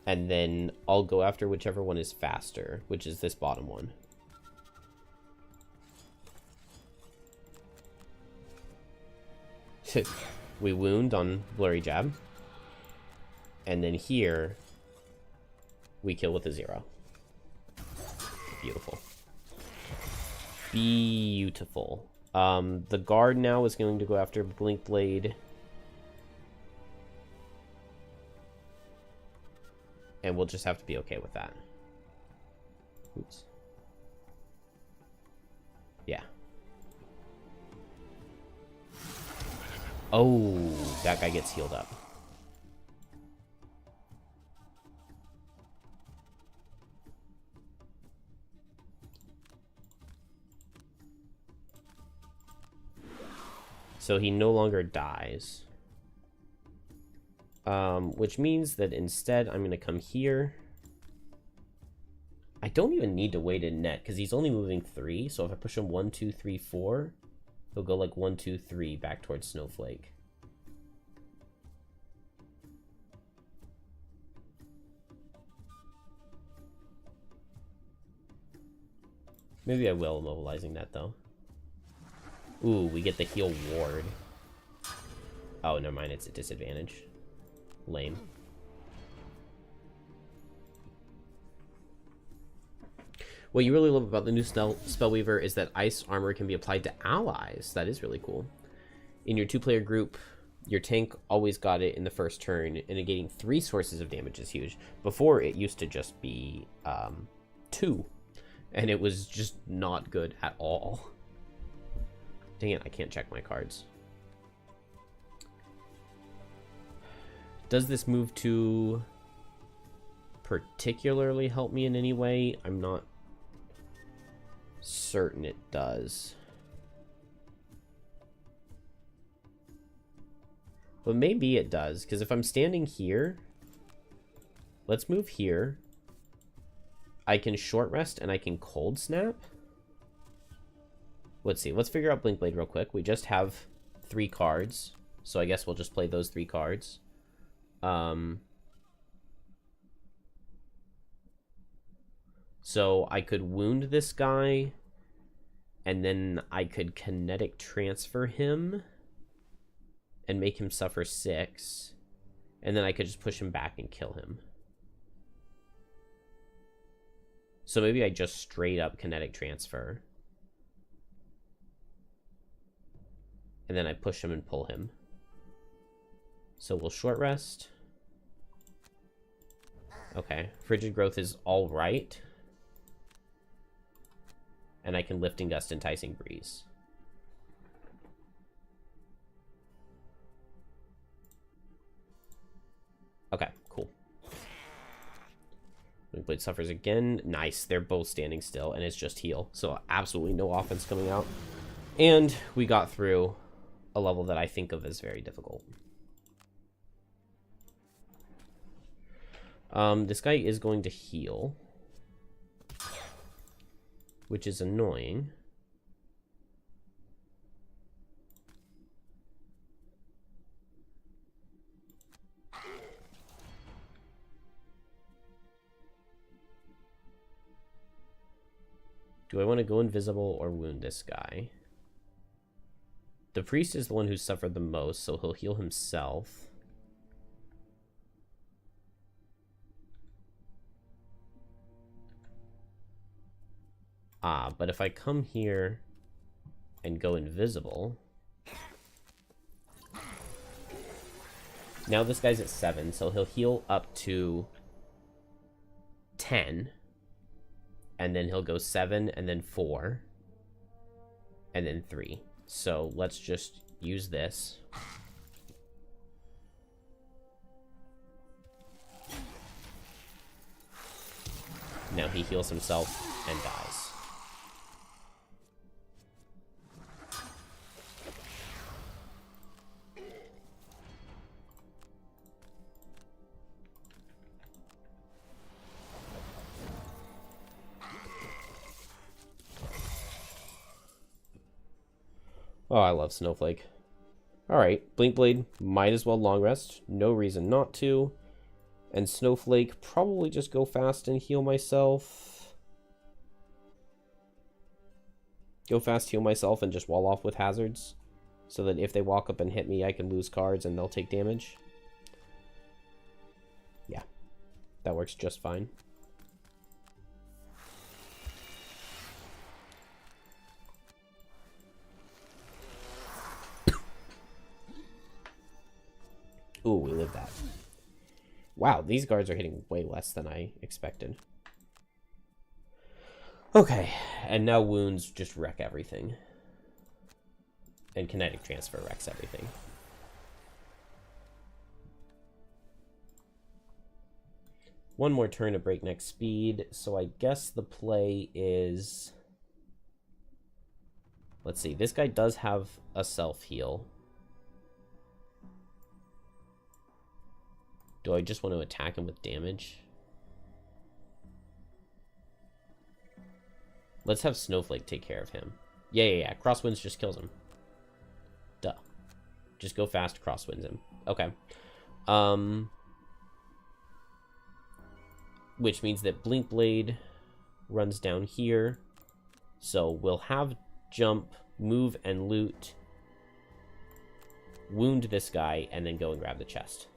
And then I'll go after whichever one is faster, which is this bottom one. We wound on Blurry Jab. And then here, we kill with a 0. Beautiful. Beautiful. The guard now is going to go after Blink Blade. And we'll just have to be okay with that. Oops. Yeah. Oh, that guy gets healed up. So he no longer dies. Which means that instead I'm going to come here. I don't even need to wait in net because he's only moving 3. So if I push him 1, 2, 3, 4, he'll go like 1, 2, 3 back towards Snowflake. Maybe I will immobilizing that though. Ooh, we get the heal ward. Oh, never mind, it's a disadvantage. Lame. What you really love about the new Spellweaver is that ice armor can be applied to allies. That is really cool. In your 2-player group, your tank always got it in the first turn, and negating 3 sources of damage is huge. Before, it used to just be 2, and it was just not good at all. Dang it, I can't check my cards. Does this move to particularly help me in any way? I'm not certain it does. But maybe it does, because if I'm standing here, let's move here. I can short rest and I can cold snap. Let's see, let's figure out Blink Blade real quick. We just have 3 cards, so I guess we'll just play those 3 cards. So I could wound this guy, and then I could kinetic transfer him and make him suffer 6, and then I could just push him back and kill him. So maybe I just straight up kinetic transfer, and then I push him and pull him. So we'll short rest. Okay, Frigid Growth is all right. And I can Lifting Gust, Enticing Breeze. Okay, cool. Blink Blade suffers again. Nice, they're both standing still, and it's just heal. So absolutely no offense coming out. And we got through a level that I think of as very difficult. This guy is going to heal, which is annoying. Do I want to go invisible or wound this guy? The priest is the one who suffered the most, so he'll heal himself. But if I come here and go invisible. Now this guy's at 7, so he'll heal up to 10. And then he'll go 7, and then 4. And then 3. So let's just use this. Now he heals himself and dies. Oh, I love Snowflake. Alright, Blinkblade, might as well long rest. No reason not to. And Snowflake, probably just go fast and heal myself. Go fast, heal myself, and just wall off with hazards. So that if they walk up and hit me, I can lose cards and they'll take damage. Yeah, that works just fine. Ooh, we lived that. Wow, these guards are hitting way less than I expected. Okay, and now wounds just wreck everything. And kinetic transfer wrecks everything. One more turn to breakneck speed, so I guess the play is... Let's see, this guy does have a self-heal. Do I just want to attack him with damage? Let's have Snowflake take care of him. Yeah. Crosswinds just kills him. Duh. Just go fast, crosswinds him. Okay. Which means that Blinkblade runs down here. So we'll have jump, move, and loot. Wound this guy, and then go and grab the chest.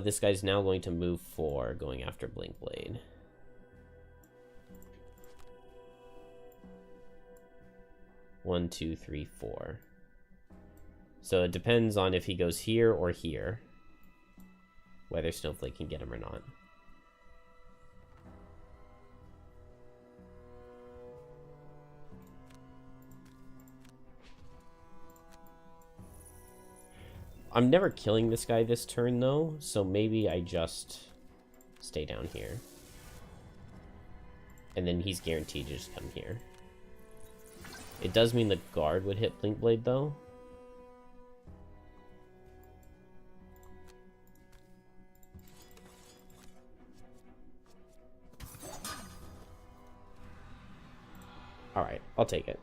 This guy's now going to move 4, going after Blinkblade. One, two, three, 4. So it depends on if he goes here or here, whether Snowflake can get him or not. I'm never killing this guy this turn, though, so maybe I just stay down here. And then he's guaranteed to just come here. It does mean the guard would hit Blinkblade, though. Alright, I'll take it.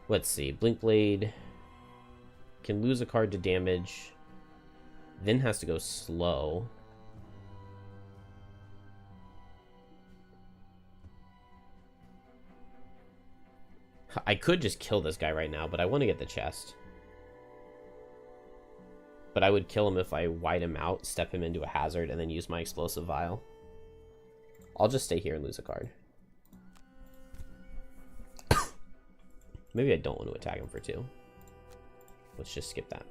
Let's see, Blinkblade can lose a card to damage, then has to go slow. I could just kill this guy right now, but I want to get the chest. But I would kill him if I wide him out, step him into a hazard, and then use my explosive vial. I'll just stay here and lose a card. Maybe I don't want to attack him for 2. Let's just skip that.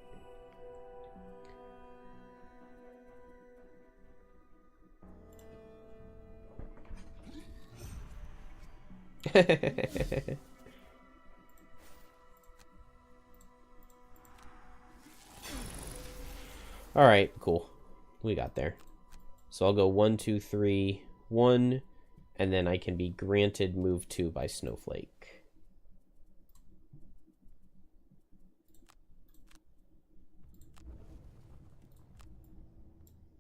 Alright, cool. We got there. So I'll go 1, 2, 3, 1, and then I can be granted move 2 by Snowflake.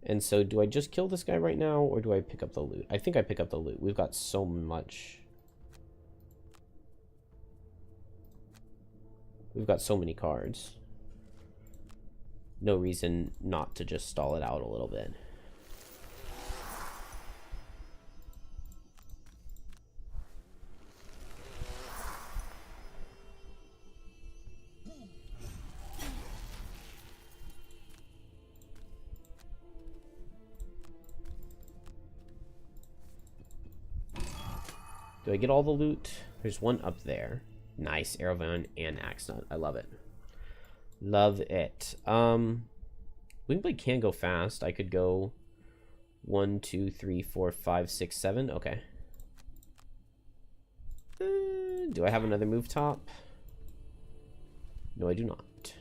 And so do I just kill this guy right now, or do I pick up the loot? I think I pick up the loot. We've got so much. We've got so many cards. No reason not to just stall it out a little bit. Do I get all the loot? There's one up there. Nice. Arrowvine and Axe Nut. I love it. Love it. Wingblade can go fast. I could go 1, 2, 3, 4, 5, 6, 7. Okay. Do I have another move top? No, I do not.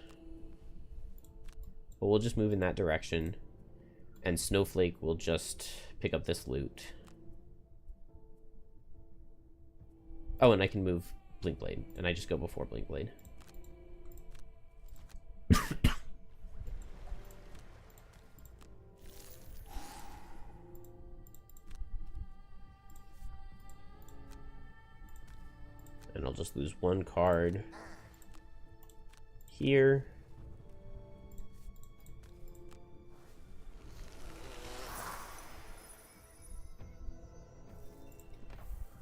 But we'll just move in that direction. And Snowflake will just pick up this loot. Oh, and I can move Blinkblade. And I just go before Blinkblade. And I'll just lose one card here.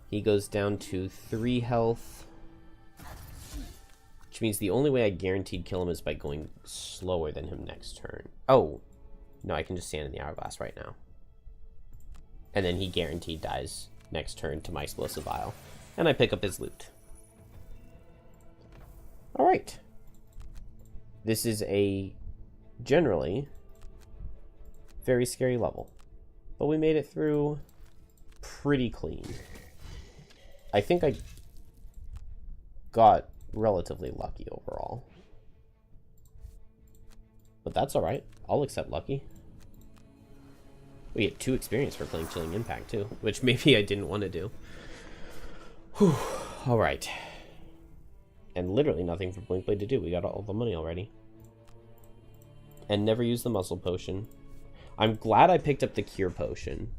He goes down to 3 health. Which means the only way I guaranteed kill him is by going slower than him next turn. Oh, no, I can just stand in the hourglass right now. And then he guaranteed dies next turn to my explosive vial. And I pick up his loot. Alright. This is a generally very scary level. But we made it through pretty clean. I think I got relatively lucky overall. But that's alright. I'll accept lucky. We get 2 experience for playing Chilling Impact too, which maybe I didn't want to do. Whew. Alright. And literally nothing for Blinkblade to do. We got all the money already. And never use the muscle potion. I'm glad I picked up the cure potion.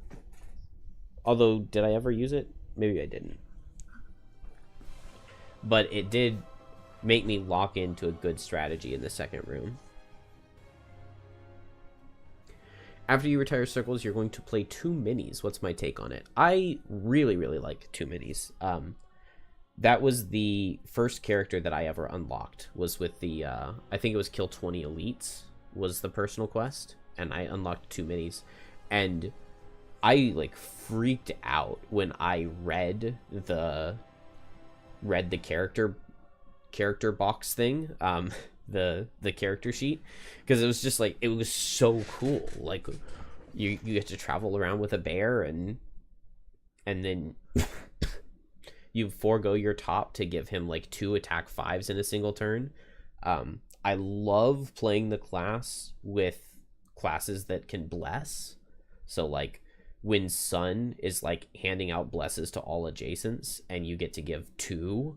Although, did I ever use it? Maybe I didn't. But it did make me lock into a good strategy in the second room. After you retire circles, you're going to play 2 minis. What's my take on it? I really, really like 2 minis. That was the first character that I ever unlocked. Was with the, I think it was Kill 20 Elites was the personal quest. And I unlocked 2 minis. And I, like, freaked out when I read the character box thing, the character sheet, because it was just like, it was so cool. Like, you get to travel around with a bear, and then you forego your top to give him like 2 attack 5s in a single turn. I love playing the class with classes that can bless. So like when Sun is like handing out blesses to all adjacents, and you get to give two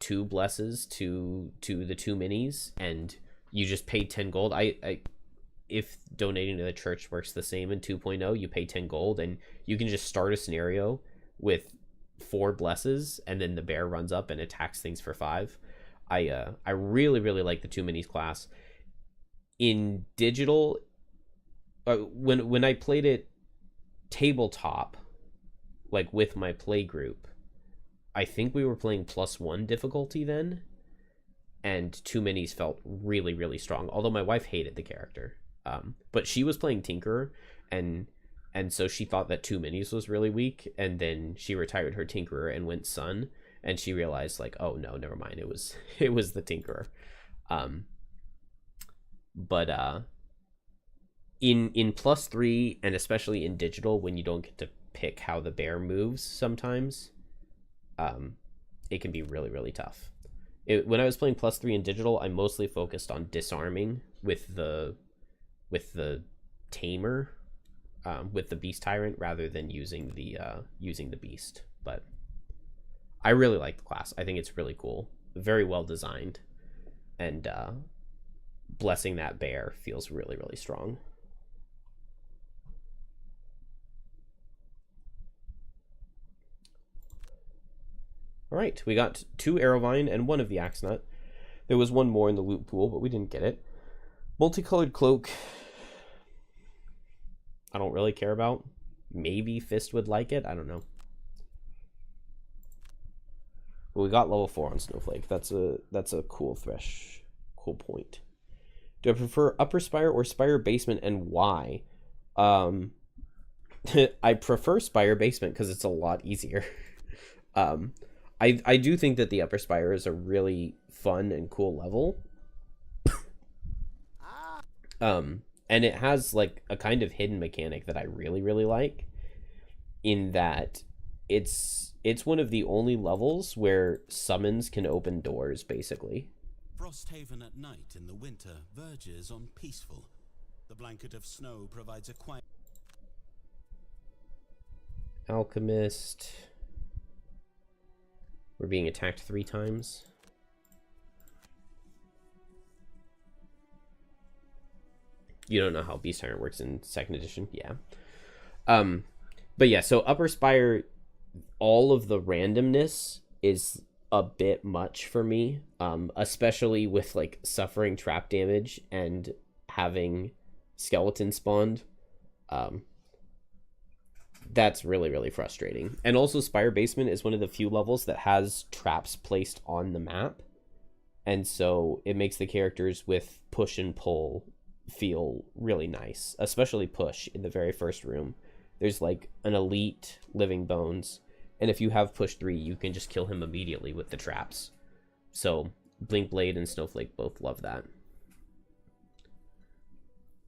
blesses to the 2 minis, and you just pay 10 gold. I if donating to the church works the same in 2.0, you pay 10 gold and you can just start a scenario with 4 blesses, and then the bear runs up and attacks things for 5. I really, really like the 2 minis class. In digital, when I played it tabletop, like with my play group, I think we were playing +1 difficulty then, and 2 minis felt really, really strong, although my wife hated the character. But she was playing Tinkerer, and so she thought that 2 minis was really weak, and then she retired her Tinkerer and went Sun, and she realized, like, oh no, never mind, it was the Tinkerer. But in +3, and especially in digital, when you don't get to pick how the bear moves sometimes, it can be really, really tough. When I was playing +3 in digital, I mostly focused on disarming with the tamer, with the beast tyrant, rather than using the beast. But I really like the class. I think it's really cool, very well designed, and blessing that bear feels really, really strong. All right, we got 2 Arrowvine and 1 of the Axe Nut. There was 1 more in the loot pool, but we didn't get it. Multicolored Cloak, I don't really care about. Maybe Fist would like it, I don't know. But we got level 4 on Snowflake. That's a cool cool point. Do I prefer Upper Spire or Spire Basement, and why? I prefer Spire Basement because it's a lot easier. Um, I do think that the Upper Spire is a really fun and cool level. And it has like a kind of hidden mechanic that I really like, in that it's one of the only levels where summons can open doors, basically. Frosthaven at night in the winter verges on peaceful. The blanket of snow provides a quiet... Alchemist. We're being attacked 3 times. You don't know how Beast Iron works in 2nd edition? Yeah. But yeah, so Upper Spire, all of the randomness is a bit much for me, especially with like suffering trap damage and having skeleton spawned. That's really frustrating. And also Spire Basement is one of the few levels that has traps placed on the map, and so it makes the characters with push and pull feel really nice, especially push in the very first room. There's like an elite living bones, and if you have push 3, you can just kill him immediately with the traps. So Blinkblade and Snowflake both love that.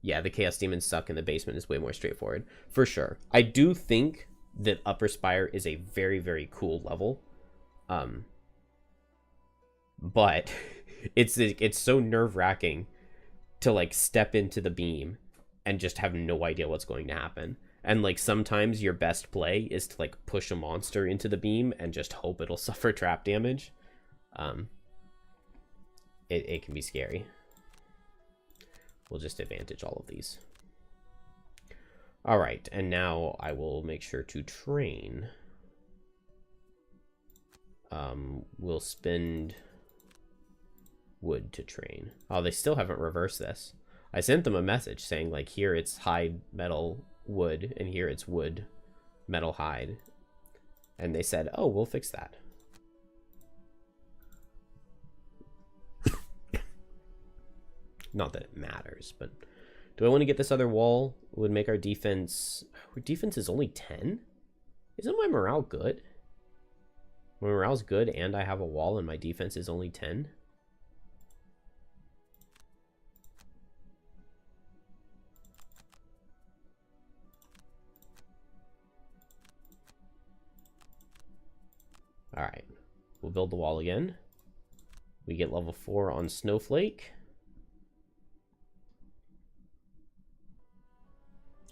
Yeah, the Chaos Demons suck, and the basement is way more straightforward. For sure. I do think that Upper Spire is a very cool level. But it's so nerve-wracking to like step into the beam and just have no idea what's going to happen. And like sometimes your best play is to like push a monster into the beam and just hope it'll suffer trap damage. It can be scary. We'll just advantage all of these. All right, and now I will make sure to train. We'll spend wood to train. Oh, they still haven't reversed this. I sent them a message saying like, here it's hide, metal, wood, and here it's wood, metal, hide. And they said, oh, we'll fix that. Not that it matters, but do I want to get this other wall? It would make our defense... Our defense is only 10? Isn't my morale good? My morale's good and I have a wall and my defense is only 10? Alright. We'll build the wall again. We get level 4 on Snowflake.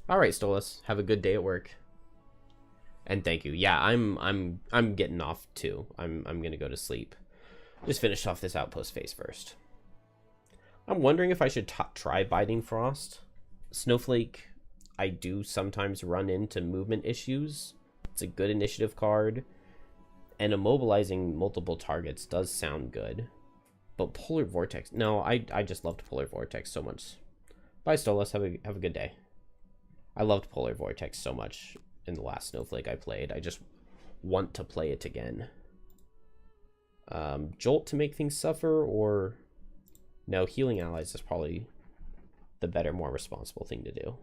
All right, Stolas, have a good day at work. And thank you. Yeah, I'm getting off too. I'm gonna go to sleep. Just finish off this outpost phase first. I'm wondering if I should try Biting Frost. Snowflake, I do sometimes run into movement issues. It's a good initiative card, and immobilizing multiple targets does sound good. But Polar Vortex, no, I just loved Polar Vortex so much. Bye, Stolas. Have a good day. I loved Polar Vortex so much in the last Snowflake I played. I just want to play it again. Jolt to make things suffer, or... No, Healing Allies is probably the better, more responsible thing to do.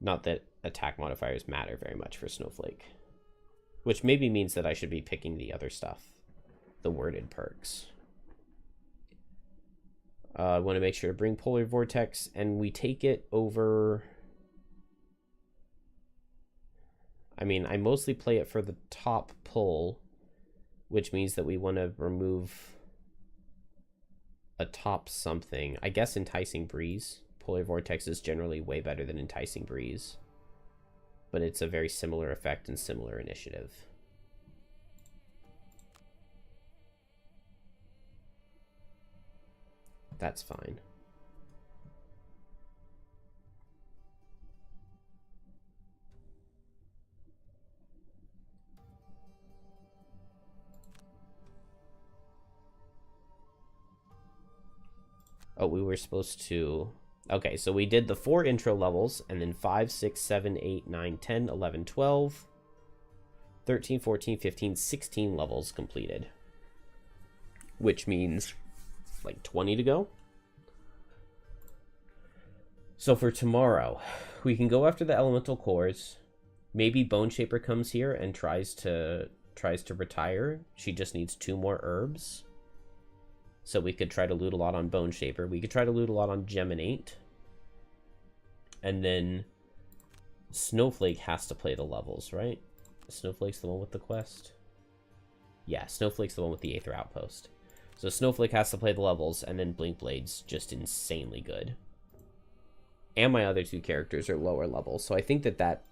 Not that attack modifiers matter very much for Snowflake. Which maybe means that I should be picking the other stuff. The worded perks. I want to make sure to bring Polar Vortex, and we take it over... I mean, I mostly play it for the top pull, which means that we want to remove a top something. I guess Enticing Breeze. Polar Vortex is generally way better than Enticing Breeze, but it's a very similar effect and similar initiative. That's fine. Oh, we were supposed to... Okay, so we did the 4 intro levels, and then 5, 6, 7, 8, 9, 10, 11, 12, 13, 14, 15, 16 levels completed. Which means... like 20 to go. So for tomorrow, we can go after the elemental cores. Maybe Bone Shaper comes here and tries to retire. She just needs 2 more herbs. So we could try to loot a lot on Bone Shaper. We could try to loot a lot on Geminate. And then Snowflake has to play the levels, right? Snowflake's the one with the quest. Yeah, Snowflake's the one with the Aether Outpost. So Snowflake has to play the levels, and then Blink Blade's just insanely good. And my other 2 characters are lower level, so I think that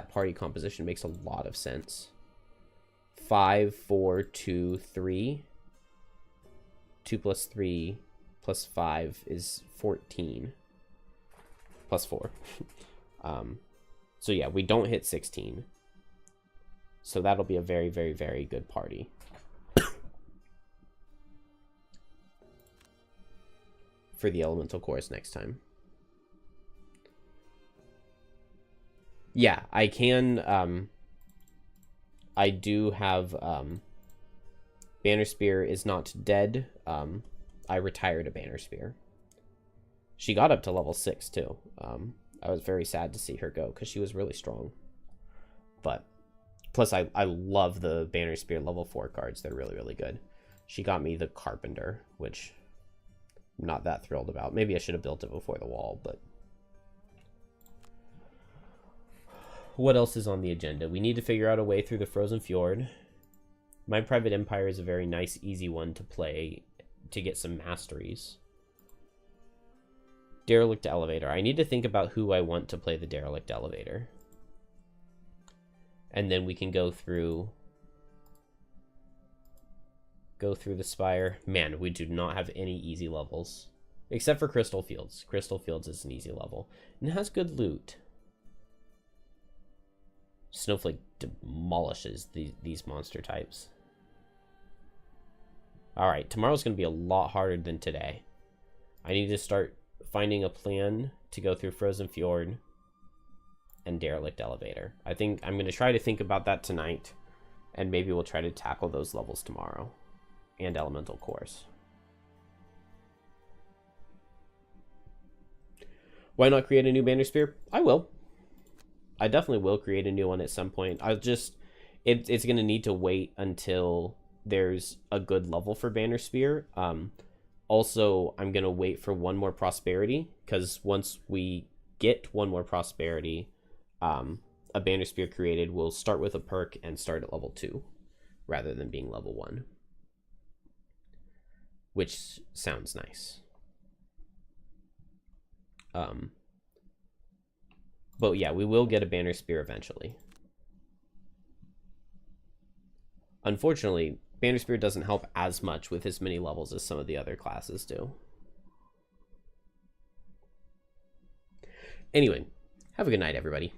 party composition makes a lot of sense. 5, 4, 2, 3. 2 plus 3 plus 5 is 14. Plus 4. So yeah, we don't hit 16. So that'll be a very, very, very good party. For the Elemental Chorus next time. Yeah, I can, I do have, Banner Spear is not dead. I retired a Banner Spear. She got up to level 6, too. I was very sad to see her go, because she was really strong. But, plus I love the Banner Spear level 4 cards. They're really, really good. She got me the Carpenter, which I'm not that thrilled about. Maybe I should have built it before the wall, but... What else is on the agenda? We need to figure out a way through the Frozen Fjord. My Private Empire is a very nice, easy one to play to get some masteries. Derelict Elevator. I need to think about who I want to play the Derelict Elevator. And then we can go through the Spire. Man, we do not have any easy levels. Except for Crystal Fields. Crystal Fields is an easy level. And it has good loot. Snowflake demolishes these monster types. Alright, tomorrow's going to be a lot harder than today. I need to start finding a plan to go through Frozen Fjord and Derelict Elevator. I think I'm going to try to think about that tonight, and maybe we'll try to tackle those levels tomorrow. And Elemental Course. Why not create a new Banner Spear? I will. I definitely will create a new one at some point. It's going to need to wait until there's a good level for Banner Spear. Also, I'm going to wait for 1 more Prosperity, because once we get 1 more Prosperity, a Banner Spear created will start with a perk and start at level 2, rather than being level 1. Which sounds nice. But yeah, we will get a Banner Spear eventually. Unfortunately, Banner Spear doesn't help as much with as many levels as some of the other classes do. Anyway, have a good night, everybody.